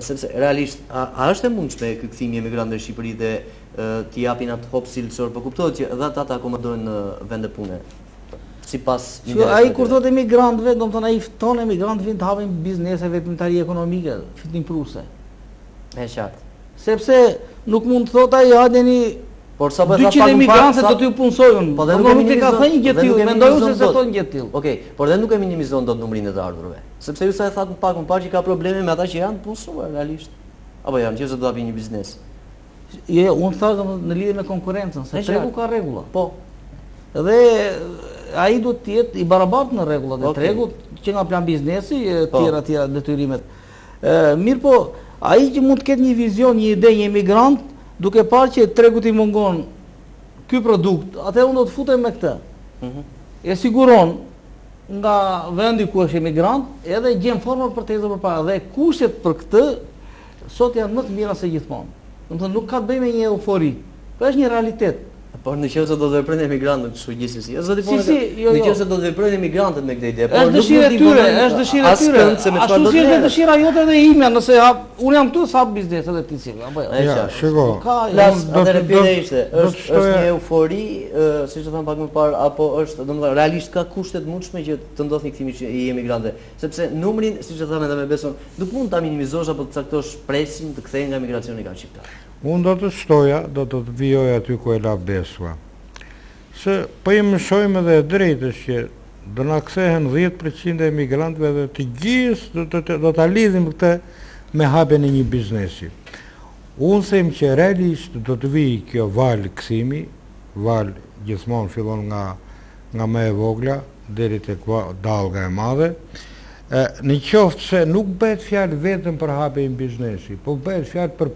sepse realisht a është e mundshme ky kthimi i emigrantëve në Shqipëri dhe t'i japin atë hop cilësor, po kuptohet që edhe ata akomodojnë në vende pune. Sipas ai kur thotë emigrantëve, domethënë ai fton emigrantët vinë të hapin biznese veprimtari ekonomike, fitimpruse. Është qartë. Sepse nuk mund të thotë ai hajeni por sa po 200 emigrantë do t'ju punësojnë. Po dhe nuk e ka thënë gjë tillë, mendoj se se thonë gjë tillë. Okej, por dhe nuk e minimizon dot numrin e të ardhurve. Sepse ju sa e thatë më parë që ka probleme me ata që janë punësuar realisht. Apo janë që do të hapin një biznes. Jo, unë thash në lidhje me konkurrencën, se tregu ka rregulla. Po. Dhe ai do të jetë i barabartë në rregullat e tregut, që nga plan biznesi, tjera detyrimet. Mirë po, ai që mund të ketë një vizion, një ide, një emigrant, duke parë që tregut i mungon ky produkt, atëherë unë do të futem me këtë. E siguron nga vendi ku është emigrant, edhe gjen forma për të ecur përpara dhe kushtet për këtë sot janë më të mira se gjithmonë. Domethënë nuk ka të bëjë me një eufori, por është një realitet. Por nëse do të veprojnë emigrantët kështu gjithsesi. Nëse do të veprojnë emigrantët me këtë ide, por është dëshira e tyre, është dëshira e tyre. Ashtu si është dëshira jote dhe ime, nëse unë jam këtu sa biznes edhe ti si. Apo ja, shiko. Atëherë pyetja ishte, është një eufori, siç e tham pak më parë, apo është, domethënë realisht ka kushte të mundshme që të ndodhë një kthim i emigrantëve, sepse numrin, siç e thamë edhe me Beson, nuk mund ta minimizosh apo të caktosh presin të kthehen nga emigracioni ka shqiptar. Unë do të shtoja, do të vijoj aty ku e la Besua. Se po i mësojmë edhe drejtës që do na kthehen 10% e emigrantëve dhe të gjithë do ta lidhim këtë me hapjen e një biznesi. Unë them që realisht do të vijë kjo val kthimi, val gjithmonë fillon nga më e vogla deri tek dallga e madhe. Në qoftë se nuk bëhet fjalë vetëm për hapjen e biznesi, po bëhet fjalë për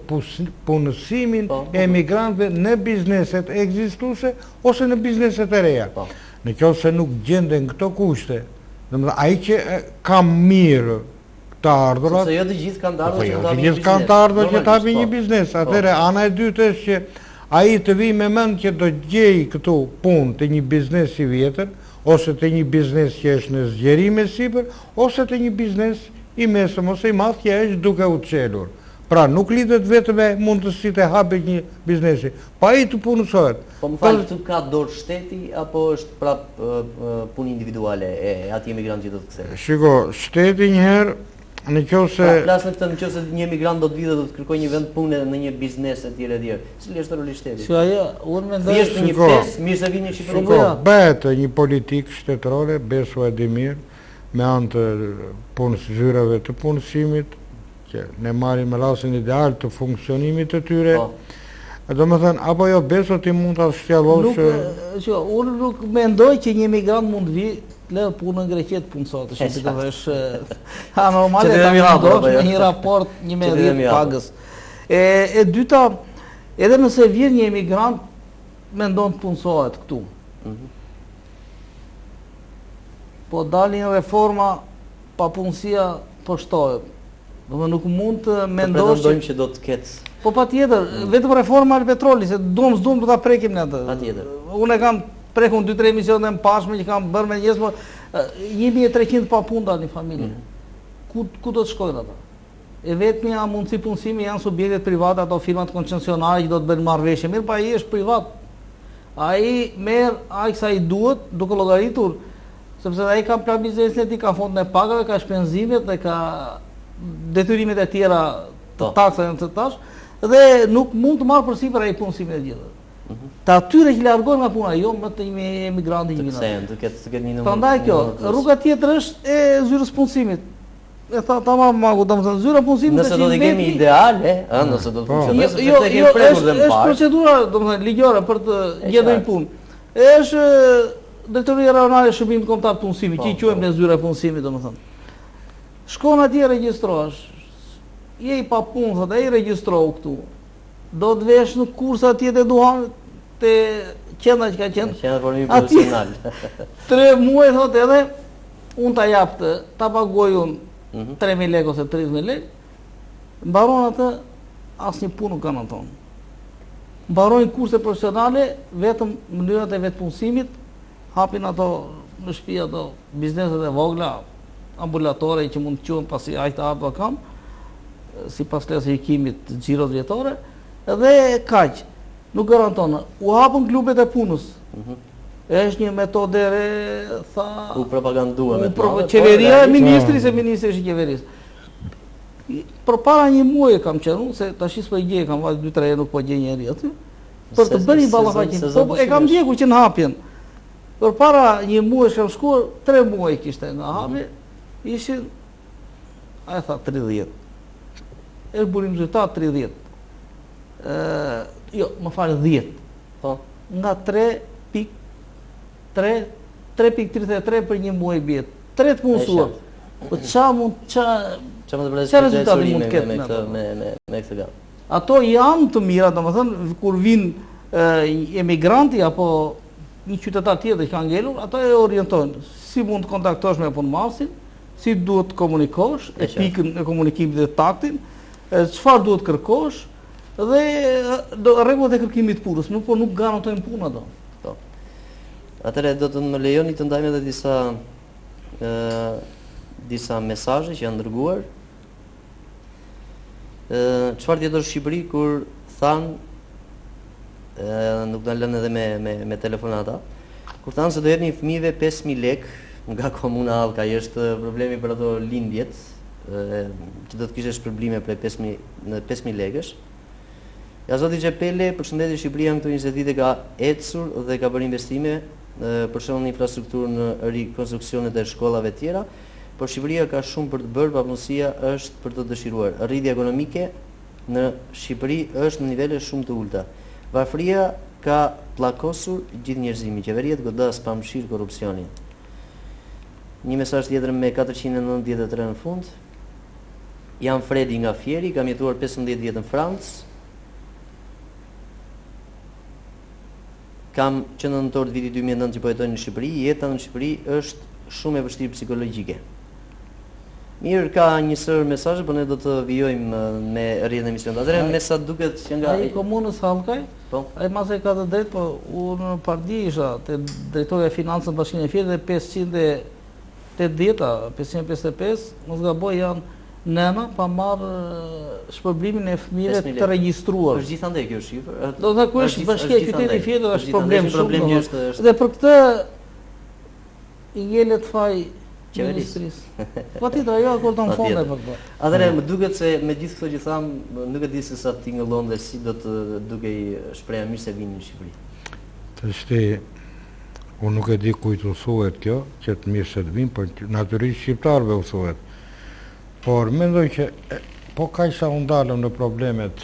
punësimin e emigrantëve në bizneset ekzistuese ose në bizneset e reja. Në qoftë se nuk gjenden këto kushte, domethënë ai që ka mirë të ardhurat, sepse jo të gjithë kanë të ardhur që të hapin një biznes. Atëherë ana e dytë është që ai të vijë me mend që do gjej këtu punë të një biznesi i vjetër, ose të një biznes që është në zgjerim e sipër, ose të një biznes i mesëm ose i madh që është duke u çelur. Pra nuk lidhet vetëm me mundësitë e hapjes një biznesi, pa ai të punësohet. Po më fal, këtu ka dorë shteti apo është prap punë individuale e atij emigranti që do të kthehet? Shiko, shteti një herë nëse flas në këtë, nëse një emigrant do të vijë dhe do të kërkojë një vend pune në një biznes etj. Cili është roli i shtetit? Si ajo, unë mendoj se një pjesë mirë se vini në Shqipëri. Bëhet një politikë shtetërore, Besua e di mirë, me anë të punës zyrave të punësimit, që ne marrim me rastin ideal të funksionimit të tyre. Domethënë, apo jo Beso ti mund ta shtjallosh. Unë nuk mendoj që një emigrant mund të vijë lë punë në Greqi të punësot, është anormale ta mendosh me një raport 11 pagës. E dyta, edhe nëse vjen një emigrant mendon të punësohet këtu. Po dalin reforma, papunësia po shtohet. Domethënë nuk mund të mendosh pretendojmë që do të ketë. Po patjetër, vetëm reforma e petrolit, se duam s'duam do ta prekim ne atë. Patjetër. Unë e kam prekun 2-3 emisione të pashme që kam bërë me njerëz, po 1300 pa punë dalin familje. Ku do të shkojnë ata? E vetmja mundësi punësimi janë subjektet private, ato firmat koncesionare që do të bëjnë marrëveshje. Mirë, pa ai është privat. Ai merr aq sa i duhet, duke llogaritur, sepse ai ka plan biznesin e tij, ka fondin e pagave, ka shpenzimet dhe ka detyrimet e tjera të taksa në të tash, dhe nuk mund të marrë përsipër ai punësimin e gjithë. Të atyre që largohen nga puna, jo më të emigrantë që vinë. Të ketë një numër. Prandaj kjo, rruga tjetër është e zyrës punësimit. E tha tamam Magu, domethënë zyra punësimit nëse do të kemi ideale, nëse do të funksionojë, është procedura, domethënë ligjore për të gjetur një punë. Është drejtoria rajonale e shërbimit kombëtar të punësimit, që i quajmë ne zyra e punësimit, domethënë. Shkon atje regjistrohesh. Je i pa punë, thotë ai regjistrohu këtu. Do të vesh në kursa atje të duhan të qenda që ka qenë. Qenda formimi profesional. 3 muaj thotë edhe unë ta jap ta paguaj unë 3.000 lekë ose 30.000 lekë. Mbaron atë asnjë punë nuk kanë aton. Mbarojnë kurse profesionale vetëm mënyrat e vetpunësimit, hapin ato në shtëpi ato bizneset e vogla, ambulatore që mund të quhen pasi ajta apo kam, sipas klasifikimit të xhirot vjetore, dhe kaq. Nuk garanton. U hapën klubet e punës. Është një metodë e re, tha. U propagandua me të qeveria e ministrisë e ministrisë e qeverisë. Për para një muaj kam qenë, se tash s'po gjej, kam vajt 2-3 herë nuk po gjej njëri aty. Për të bërë ballafaqim. Po e kam ndjekur që në hapjen. Për para një muaj kam shkuar, 3 muaj kishte nga hapi, ishin ai tha 30. Është burim rezultat 30. Jo, më falë 10. Po. Nga 3.33 për një muaj bie. 3 të punësuar. Po çfarë rezultati mund të ketë me këtë gam? Ato janë të mira, domethënë kur vinë emigranti apo një qytetar tjetër që ka ngelur, ato e orientojnë si mund të kontaktosh me punëmarrësin, si duhet të komunikosh, e pikën e komunikimit dhe taktin, çfarë duhet kërkosh dhe rregullat e kërkimit të punës, nuk garantojnë punë ato. Po. Atëherë do të më lejoni të ndajmë edhe disa mesazhe që janë dërguar. Çfarë tjetër Shqipëri kur thanë, nuk do lënë edhe me telefonata, kur thanë se do jepnin fëmijëve 5.000 lekë nga komuna Allkaj, është problemi për ato lindjet, që do të kishte shpërblime për 5.000 lekësh. Ja zoti Xhepele, përshëndetje, Shqipëria në këto 20 vite ka ecur dhe ka bërë investime për shembull në infrastrukturë, në rikonstruksionet e shkollave të tjera, por Shqipëria ka shumë për të bërë, papunësia është për të dëshiruar. Rritja ekonomike në Shqipëri është në nivele shumë të ulta. Varfëria ka pllakosur gjithë njerëzimin. Qeveria të godas pamëshirë korrupsionin. Një mesazh tjetër me 493 në fund. Jam Fredi nga Fieri, kam jetuar 15 vjet në Francë. Kam që në nëntor të vitit 2009 që po jetoj në Shqipëri, jeta në Shqipëri është shumë e vështirë psikologjike. Mirë, ka një sër mesazhe, por ne do të vijojmë me rrjedhën e emisionit. Atëherë me sa duket që nga ai komunës Allkaj, po, ai masë ka të drejtë, po unë parti isha te drejtoria e financave në Bashkinë e Fierit dhe 555, mos gaboj, janë nëna pa marrë shpërblimin e fëmijëve të regjistruar. Është gjithandej kjo shifër. Do të thotë kur është bashkia e qytetit i Fierit është problem shumë. Dhe për këtë i ngelet faj qeverisë. Patjetër, ajo akordon fonde për këtë. Atëherë më duket se me gjithë këto që tham, nuk e di se sa tingëllon dhe si do të dukej shpreha mirë se vini në Shqipëri. Tashti unë nuk e di kujt u thuhet kjo, që të mirë se të vinë, por natyrisht shqiptarëve u thuhet. Por mendoj që po kaq sa u ndalëm në problemet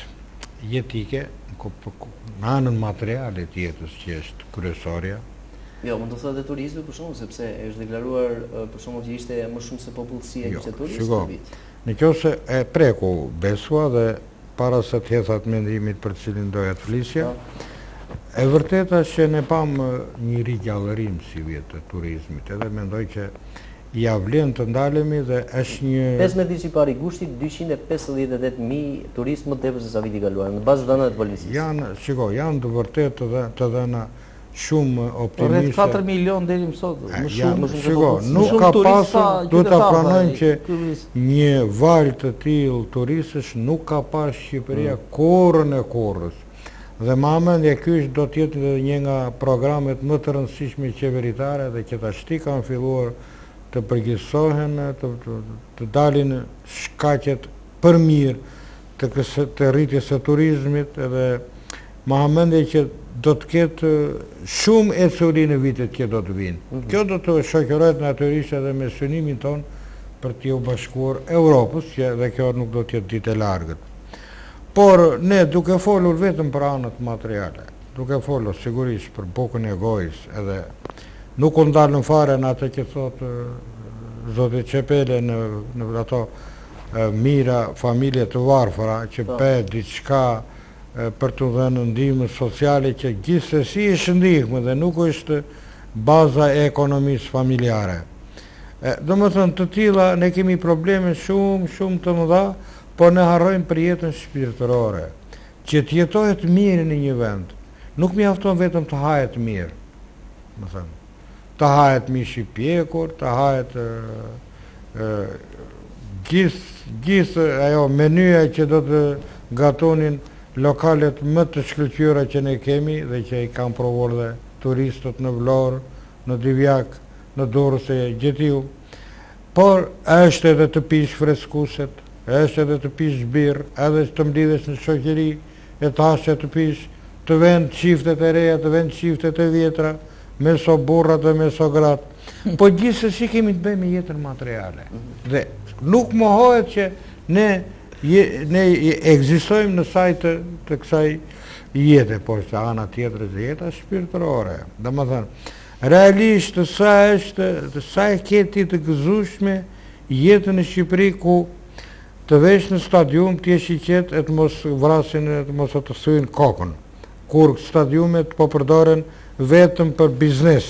jetike, në anën materiale të jetës që është kryesorja. Jo, mund të thotë turizmi për shkak sepse është deklaruar për shkak që ishte më shumë se popullsia ishte turistë në vit. Nëse e preku besua dhe para se të hedhat mendimit për cilin doja të flisja, e vërteta është që ne pam një rigjallërim si vjet të turizmit, edhe mendoj që ja vlen të ndalemi dhe është një 15 ditë i pari gushtit 258.000 turistë më tepër se sa viti i kaluar në bazë dhënave të policisë. Janë të vërtetë dhe të dhëna shumë optimiste. Rreth 4 milion deri më sot. Më shumë. Nuk ka pasur, duhet ta pranojmë që një val të tillë turistësh nuk ka pas Shqipëria korrën e korrës. Dhe më mendja ky do të jetë një nga programet më të rëndësishme qeveritare dhe që tashti kanë filluar të përgjigjësohen, të dalin shkaqet për mirë të rritjes së turizmit, edhe më mendja që do të ketë shumë ecuri në vitet që do të vinë. Kjo do të shoqërohet natyrisht edhe me synimin ton për t'u bashkuar Europës, dhe kjo nuk do të jetë ditë e largët. Por ne duke folur vetëm për anët materiale, duke folur sigurisht për bukën e gojës, edhe nuk u ndalën fare në atë që thotë zoti Xhepele në ato mira familje të varfëra që pe diçka për të dhënë ndihmë sociale që gjithsesi është ndihmë dhe nuk është baza e ekonomisë familjare. Do më thënë të tilla ne kemi probleme shumë të mëdha, por ne harrojmë për jetën shpirtërore. Që të jetohet mirë në një vend, nuk mjafton vetëm të hahet mirë. Më thënë, të hahet mish i pjekur, të hahet gjithë ajo menyja që do të gatonin lokalet më të shkëlqyera që ne kemi dhe që i kanë provuar dhe turistët në Vlorë, në Divjak, në Durrës e Gjetiu. Por është edhe të pish freskuset, është edhe të pish birë, edhe të mlidhesh në shoqëri e të hashe të pish, të vend çiftet e reja, të vend çiftet e vjetra, me so burrat dhe me so gratë. Po gjithsesi kemi të bëjmë me jetën materiale. Dhe nuk mohohet që ne ekzistojmë në sajt të kësaj jete, po është ana tjetër e jeta shpirtërore. Domethënë, realisht sa e keti të gëzueshme jetën në Shqipëri ku të vesh në stadium të jesh i qetë e të mos vrasin e të mos të thyen kokën. Kur stadiumet po përdoren vetëm për biznes.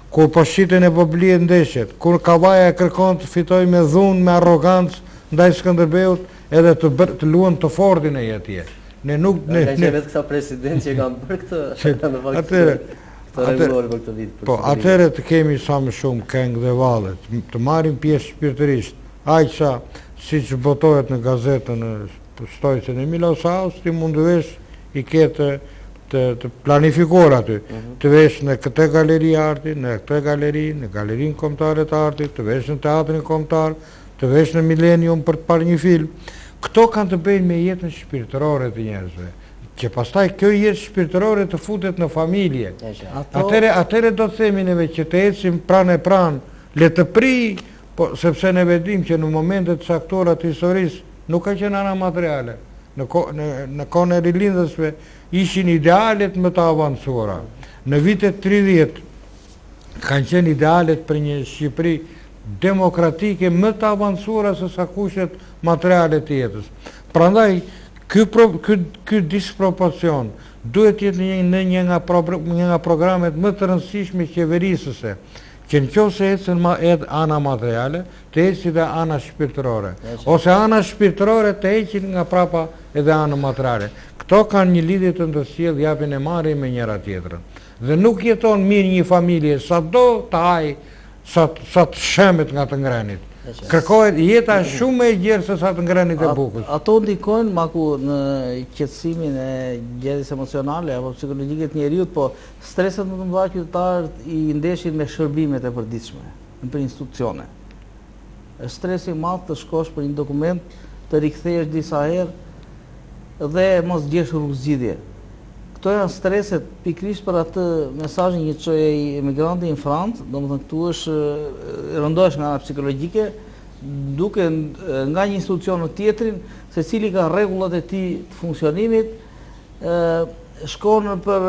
Kur po shiten e po blihet ndeshjet, kur Kavaja kërkon të fitoj me dhunë, me arrogancë ndaj Skënderbeut, edhe të luan të fortin e atje. Ne nuk vetë këta president që kanë bërë këtë në fakt të rregulluar për këtë vit. Po, atëherë të kemi sa më shumë këngë dhe valle, të marrim pjesë shpirtërisht. Aq sa siç botohet në gazetën në shtojcën e Milosaus, ti mund të vesh i ketë të planifikuar aty, të vesh në këtë galeri arti, në këtë galeri, në galerinë kombëtare të artit, të vesh në teatrin kombëtar, të vesh në Millennium për të parë një film. Këto kanë të bëjnë me jetën shpirtërore të njerëzve, që pastaj kjo jetë shpirtërore të futet në familje. Atëre do të themi neve që të ecim pranë e pranë, le të pri, po sepse ne vedim që në momentet caktuara të historisë nuk ka qenë ana materiale. Në kohën e rilindësve ishin idealet më të avancuara. Në vitet 30 kanë qenë idealet për një Shqipëri demokratike më të avancuara se sa kushtet materiale të jetës. Prandaj ky disproporcion duhet jetë në një nga programet më të rëndësishme qeverisëse, që nëse ecën ana materiale, të ecë dhe ana shpirtërore, ose ana shpirtërore të ecin nga prapa edhe ana materiale. Këto kanë një lidhje të ndërsjellë, japin e marrin me njëra tjetrën. Dhe nuk jeton mirë një familje sado të haj, sa të shemet nga të ngrenit. Kërkohet jeta shumë e gjerë se sa të ngrenit e bukës. Ato ndikojnë maku në qetësimin e gjendjes emocionale apo psikologjike të njeriut, po streset më të mëdha qytetarët i ndeshin me shërbimet e përditshme për institucione. Është stres i madh të shkosh për një dokument, të rikthehesh disa herë dhe mos gjesh rrugëzgjidhje. Këto janë streset pikrisht për atë mesazhin që çoi emigranti në Francë, domethënë këtu është rëndohesh nga ana psikologjike, duke nga një institucion në tjetrin, secili ka rregullat e tij të funksionimit, shkon për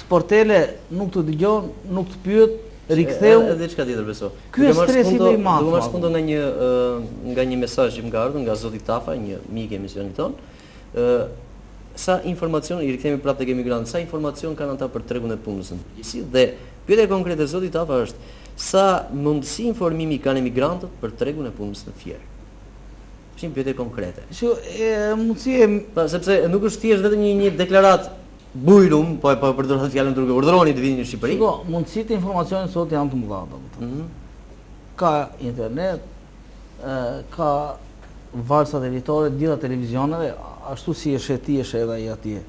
sportele, nuk të dëgjon, nuk të pyet, riktheu. Edhe çka tjetër beso. Ky është stresi më i madh. Do marr spundo nga një mesazh që më ka ardhur nga zoti Tafa, një mik e emisionit ton. Sa informacion, i rikthemi prapë tek emigrantët, sa informacion kanë ata për tregun e punës në përgjithësi, dhe pyetja konkrete e zotit Tafa është sa mundësi informimi kanë emigrantët për tregun e punës në Fier. Është një pyetje konkrete. Mundësi sepse nuk është thjesht vetëm një deklarat bujrum, po përdor atë fjalën turke, urdhëroni të vini në Shqipëri. Shiko, mundësitë e informacionit sot janë të mëdha, domethënë. Ka internet, ka varsa televizore, gjitha televizioneve, ashtu si e sheti edhe ai atje.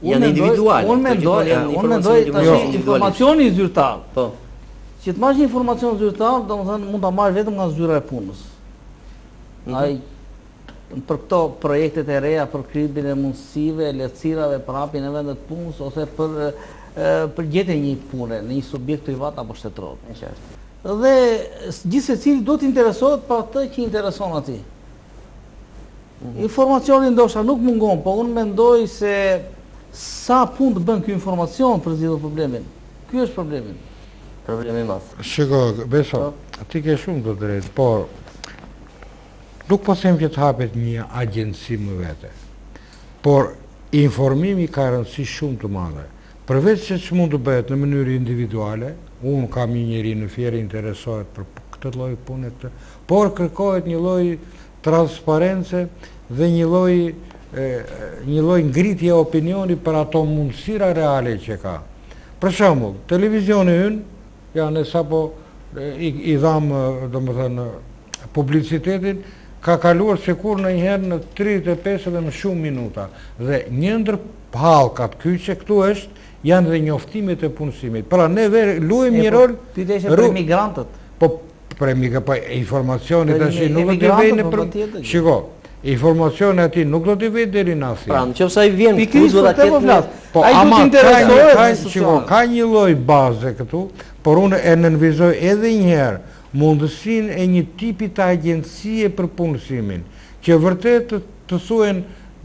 Janë individuale. Unë mendoj tash informacioni zyrtar. Po. Që të marrësh informacion zyrtar, domethënë mund ta marrësh vetëm nga zyra e punës. Ai për këto projektet e reja për krijimin e mundësive, lehtësirave për hapjen e vendet punës ose për gjetjen e një pune në një subjekt privat apo shtetëror. Është qartë. Dhe gjithsecili do të interesohet për atë që intereson atij. Informacioni ndoshta nuk mungon, po unë mendoj se sa punë të bën ky informacion për zgjidhur problemin. Ky është problemi. Problemi i madh. Shiko, beso, ti ke shumë të drejtë, por nuk po them që të hapet një agjenci më vete. por informimi ka rëndësi shumë të madhe. Përveç se që mund të bëhet në mënyrë individuale, unë kam një njeri në fjerë interesohet për këtë lloj pune, por kërkohet një lloj transparence dhe një lloj ngritje opinioni për ato mundësira reale që ka. Për shembull, televizioni ynë janë sapo i dham, domethënë, publicitetin, ka kaluar sikur ndonjëherë në 35 dhe më shumë minuta. Dhe një ndër hallkat kyçe këtu janë dhe njoftimet e punësimit. Pra ne luajmë një rol. Pyetja për emigrantët. Po për informacioni tash nuk do të vijnë për. Shiko, informacioni aty nuk do të vijë deri në asnjë. Pra, nëse ai vjen këtu do ta ketë. Po ama ka një lloj baze këtu, por unë e nënvizoj edhe një herë mundësinë e një tipi të agjencie për punësimin, që vërtet të thuhen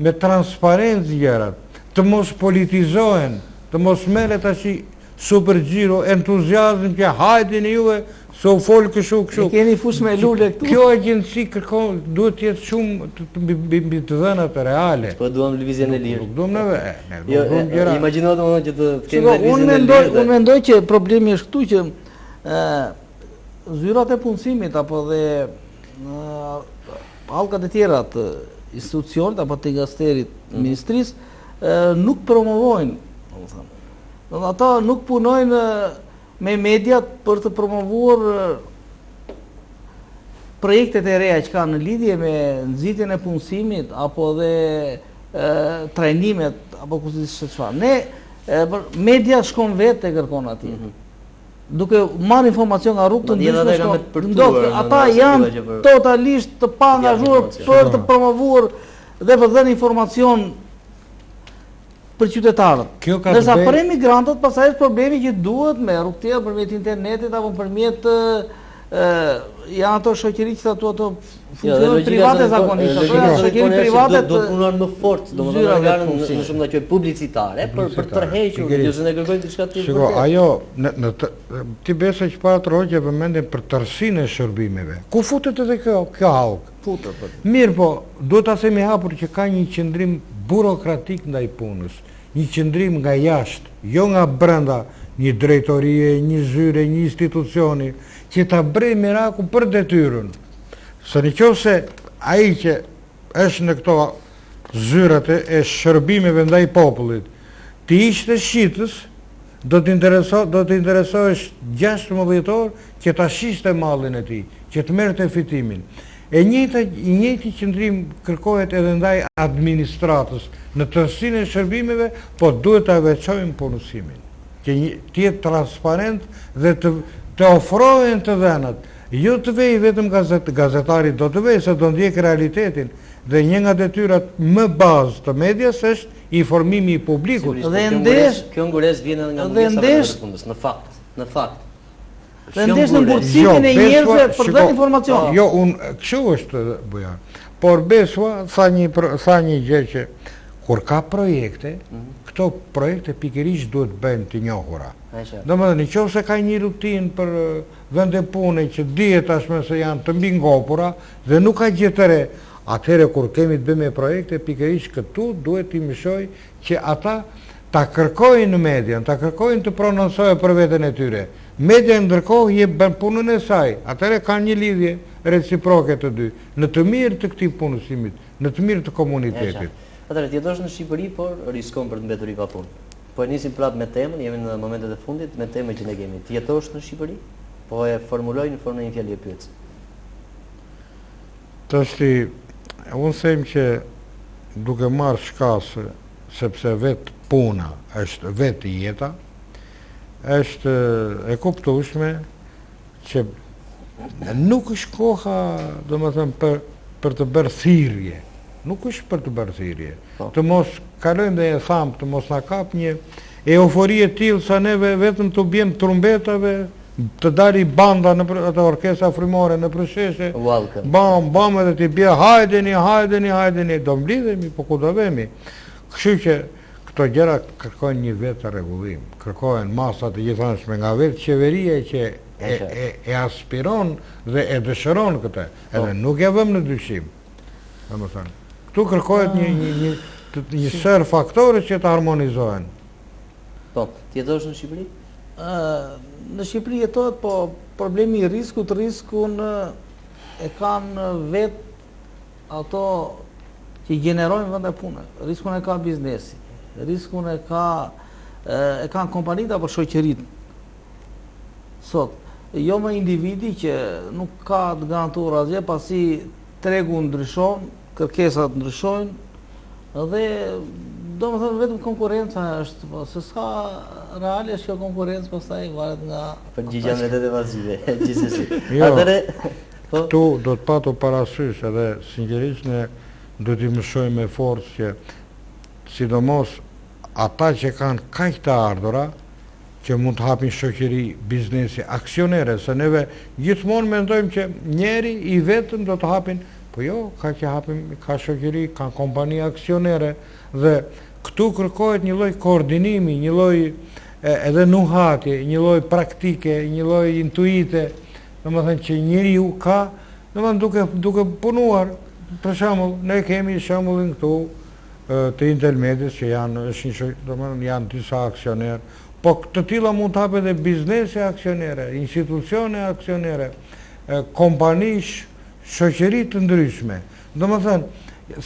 me transparencë gjërat, të mos politizohen, të mos merret tash super xhiro, entuziazëm që hajde juve se u fol kështu. Keni fush me lule këtu. Kjo agjenci kërkon duhet të jetë shumë mbi të dhënat reale. Po duam lëvizjen e lirë. Duam ne. Imagjino domosdoshmë që të kemi lëvizjen e lirë. Unë mendoj që problemi është këtu që zyrat e punësimit apo dhe hallkat e tjera të institucionit apo të gazeterit ministrisë nuk promovojnë, domethënë. Ata nuk punojnë me mediat për të promovuar projektet e reja që kanë në lidhje me nxitjen e punësimit apo dhe trajnimet apo kushtësi çfarë. Ne media shkon vetë e kërkon atij. Duke marrë informacion nga rrugë të ndryshme, ata janë totalisht të paangazhuar për të promovuar dhe për dhënë informacion për qytetarët. Ndërsa për emigrantët pastaj është problemi që duhet me rrugë tjetër përmjet internetit apo përmjet janë ato shoqëri që ato funksionë private zakonisht. Shoqëri private do punojnë më fort, domethënë në shumë që publicitare për tërhequr, nëse ne kërkojmë diçka të tillë. Shiko, ajo ti besoj që para të rrogje vëmendjen për tërësinë e shërbimeve. Ku futet edhe kjo hallk? Futet. Mirë, po, duhet ta themi hapur që ka një qëndrim burokratik ndaj punës, një qëndrim nga jashtë, jo nga brenda, një drejtorie, një zyre, një institucioni, që ta bëjë miraku për detyrën. Se nëse ai që është në këto zyrat e shërbimeve ndaj popullit, ti ishte shitës, do të interesohesh 16 orë që ta shiste mallin e tij, që të merrte fitimin. E njëjti qëndrim kërkohet edhe ndaj administratës në tërësinë e shërbimeve, po duhet ta veçojmë punësimin, që të jetë transparent dhe të ofrohen të dhënat. Jo të vej vetëm gazetari, do të vej se do ndjek realitetin, dhe një nga detyrat më bazë të medias është informimi i publikut. Kjo ngures vjen edhe nga mungesa e punës, në fakt. Dhe ndesh në ngurësimin e njerëzve për dhënë informacion. Jo, unë kështu është bujar. Por besua tha një gjë që kur ka projekte, këto projekte pikërisht duhet bëhen të njohura. Domethënë, nëse ka një rutinë për vende pune që dihet tashmë se janë të mbingopura dhe nuk ka gjë të re, atëherë kur kemi të bëjmë me projekte, pikërisht këtu duhet të mësoj që ata ta kërkojnë në media, ta kërkojnë të prononcojnë për veten e tyre. Media ndërkohë jep bën punën e saj. Atëherë kanë një lidhje reciproke të dy, në të mirë të këtij punësimit, në të mirë të komunitetit. Atëherë ti jetosh në Shqipëri, por riskon për të mbetur i pa punë. Po e nisim prapë me temën, jemi në momentet e fundit me temën që ne kemi. Ti jetosh në Shqipëri? Po e formuloj në formë një fjalë e pyetës. Tashti, unë them që duke marrë shkas, sepse vetë puna është vetë jeta, është e kuptueshme që nuk është koha, domethënë, për të bërë thirrje. Nuk është për të bërë thirrje. Të mos kalojmë dhe e thamë, të mos na kap një eufori e tillë sa neve vetëm të bjem trumbetave, të dali banda në ato orkestra frymore në procese. Bam edhe ti bie hajdeni, do mblidhemi, po ku do vemi. Kështu që këto gjëra kërkojnë një vetë rregullim, kërkojnë masa të gjithanshme nga vetë qeveria që e aspiron dhe e dëshiron këtë, edhe nuk e vëmë në dyshim. Domethënë, këtu kërkohet një sër faktorë që të harmonizohen. Po, t'jetosh në Shqipëri? Në Shqipëri jetohet, po problemi i riskun e kanë vetë ato që generojnë vende pune. Riskun e ka biznesi, riskun e kanë kompanitë apo shoqëritë. Sot, jo më individi që nuk ka të garantuar asgjë, pasi tregu ndryshon, kërkesat ndryshojnë dhe do më thënë vetëm konkurenca është, po, se s'ka reale është kjo konkurencë, pastaj varet nga... Përgjigja me të vazhdive, gjithsesi. Jo, Po? këtu do të patu parasysh edhe sinqerisht ne do t'i mësojmë me forcë që sidomos ata që kanë kaq të ardhura që mund të hapin shoqëri, biznesi, aksionere, se neve gjithmonë mendojmë që njeri i vetëm do të hapin, po jo, ka që hapin, ka shoqëri, ka kompani aksionere, dhe këtu kërkohet një lloj koordinimi, një lloj edhe nuhati, një lloj praktike, një lloj intuite, domethënë që njeriu ka, domethënë duke punuar, për shembull, ne kemi shembullin këtu të Intelmedis që janë disa aksionerë, po të tilla mund të hapet edhe biznese aksionere, institucione aksionere, kompani, shoqëri të ndryshme. Domethënë,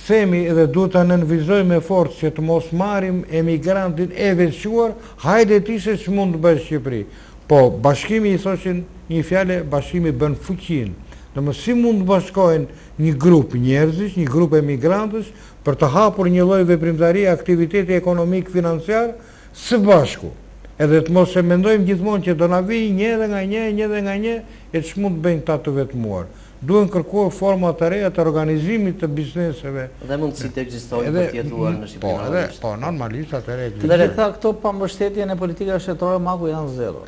themi edhe duhet të nënvizojmë me forcë që të mos marrim emigrantin e veçuar, hajde ti se ç'mund të bësh Shqipëri. Po bashkimi i thoshin një fjalë, bashkimi bën fuqinë. Domethënë si mund të bashkohen një grup njerëzish, një grup emigrantësh për të hapur një lloj veprimtarie, aktiviteti ekonomik financiar së bashku. Edhe të mos e mendojmë gjithmonë që do na vijë një edhe nga një, e ç'mund të bëjnë ta të vetmuar. Duhen kërkuar forma të reja të organizimit të bizneseve. Dhe mundësi të ekzistojnë për të jetuar në Shqipëri normalisht. Po, normalisht atëre ekzistojnë. Dhe këta këto pa mbështetjen e politikave shtetërore maku janë zero.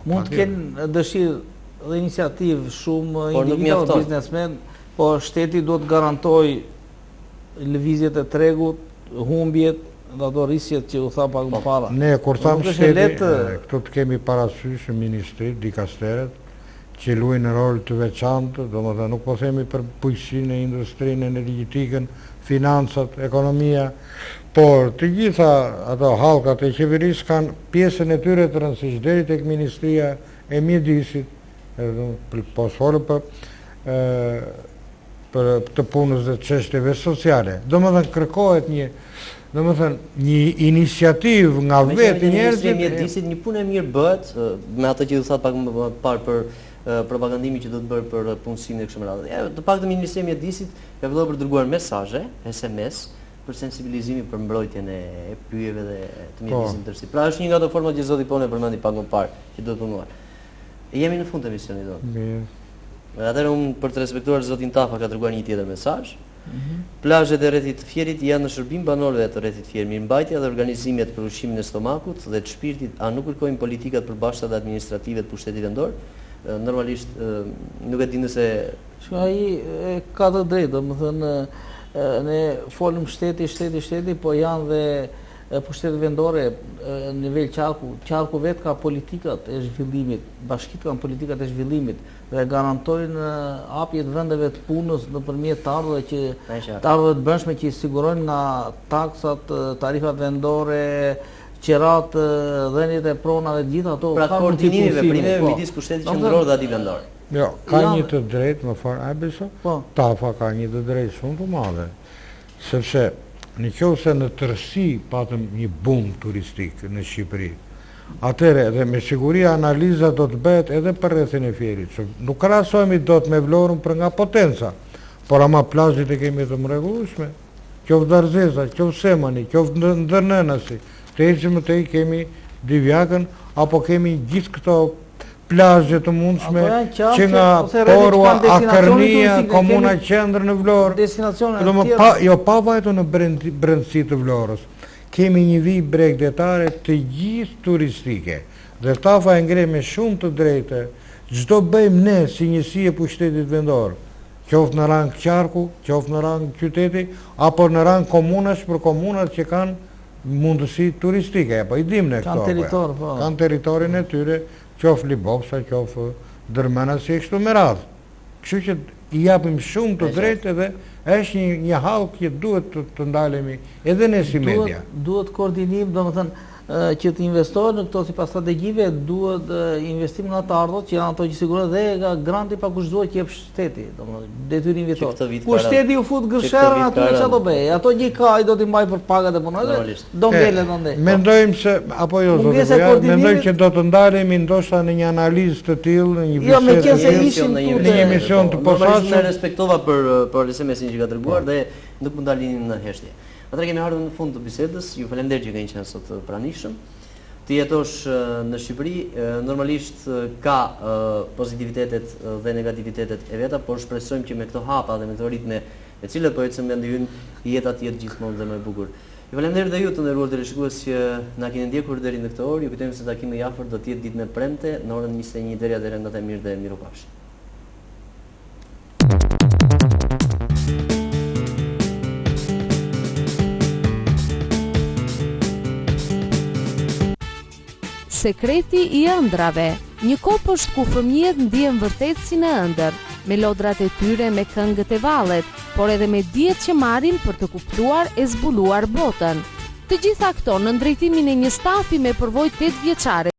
Mund të kenë dëshirë dhe iniciativë shumë individë o biznesmen, po shteti duhet garantojë lëvizjet e tregut, humbjet, dhe ato rrisjet që u tha pak më para. Ne kur tham shteti, këtu të kemi parasysh ministrit, dikasteret, që luajnë rol të veçantë, domethënë nuk po themi për bujqësinë, industrinë, energjetikën, financat, ekonomia, por të gjitha ato hallkat e qeverisë kanë pjesën e tyre të rëndësishme deri tek Ministria e Mjedisit, po folë për të punës dhe çështjeve sociale. Domethënë kërkohet një iniciativë nga vetë njerëzit. Ministria e Mjedisit një punë e mirë bëhet me atë që u thatë pak më parë për propagandimi që do të bërë për punësinë e kështu me radhë. Të paktën Ministria e Mjedisit ka filluar për dërguar mesazhe, SMS, për sensibilizimin për mbrojtjen e pyjeve dhe të mjedisit tërësi. Pra është një nga ato forma që zoti Pone përmendi pak më parë që do të punuar. Jemi në fund të emisionit tonë. Mirë. Atëherë unë për të respektuar zotin Tafa ka dërguar një tjetër mesazh. Plazhet e rrethit të Fierit janë në shërbim banorëve të rrethit Fier. Mirëmbajtja dhe organizimet për ushqimin e stomakut dhe të shpirtit, a nuk kërkojnë politikat përbashkëta dhe administrative të pushtetit vendor? Normalisht nuk e di nëse ai ka të drejtë, domethënë ne folëm shteti, po janë dhe pushtetet vendore në nivel qarku vet ka politikat e zhvillimit, bashkitë kanë politikat e zhvillimit dhe garantojnë hapje të vendeve të punës nëpërmjet të ardhurave të brendshme që i sigurojnë nga taksat, tarifat vendore, qerat, dhënjet e pronave, gjitha ato. Pra koordinimi veprimeve midis pushtetit qendror dhe atij vendor. Jo, ka një të drejtë, më fal, a beso? Tafa ka një të drejtë shumë të madhe. Sepse nëse në tërësi patëm një boom turistik në Shqipëri, atëre dhe me siguri analiza do të bëhet edhe për rrethin e Fierit. Nuk krahasohemi dot me Vlorën për nga potenca, por ama plazhet e kemi të mrekullueshme, qoftë Darzeza, qoftë Semani, qoftë Ndërnënasi, të ecim të kemi Divjakën, apo kemi gjithë këto plazhe të mundshme që nga Porua, Akërnia, Komuna Qendër në Vlorë, jo pa vajtu në brendësi të Vlorës, kemi një vijë bregdetare të gjithë turistike, dhe Tafa e ngre me shumë të drejtë, çdo bëjmë ne si njësi e pushtetit vendor, qoftë në rang qarku, qoftë në rang qyteti, apo në rang komunash për komunat që kanë mundësi turistike, apo i dim ne këto, kanë territorin e tyre, qoftë Libopsa, qoftë Dërmana, si e kështu me radhë. Kështu që i japim shumë të drejtë është një hall që duhet të ndalemi edhe ne si media. Duhet koordinim, domethënë që të investohet në këto sipas strategjive, duhet investim nga të ardhët që janë ato që sigurojnë dhe nga granti pa kushtuar që jep shteti, domethënë detyrim vjetor. Ku shteti u fut gërshërën aty çfarë do bëj? Ato një kaj do t'i mbaj për pagat e punonjëve, do ngelen andaj. Mendojmë se apo jo mendojmë që do të ndalemi ndoshta në një analizë të tillë, në një bisedë, në një emision të posaçëm. Ne respektova për SMS-in që ka dërguar dhe nuk mund ta linim në heshtje. Atëherë kemi ardhur në fund të bisedës. Ju falenderoj që keni qenë sot pranishëm. Të jetosh në Shqipëri normalisht ka pozitivitetet dhe negativitetet e veta, por shpresojmë që me këto hapa dhe me këto ritme me cilët po ecën vendi ynë, jeta të jetë gjithmonë dhe më e bukur. Ju falenderoj dhe ju të nderuar televizionistë që na keni ndjekur deri në këtë orë. Ju kujtojmë se takimi i afërt do të jetë ditën e premte në orën 21 deri atëherë ndatë mirë dhe mirupafshim. Sekreti i ëndrave, një kopësht ku fëmijët ndihen vërtet si në ëndër, me lodrat e tyre me këngët e vallet, por edhe me dijet që marrin për të kuptuar e zbuluar botën. Të gjitha këto në drejtimin e një stafi me përvojë 8 vjeçare.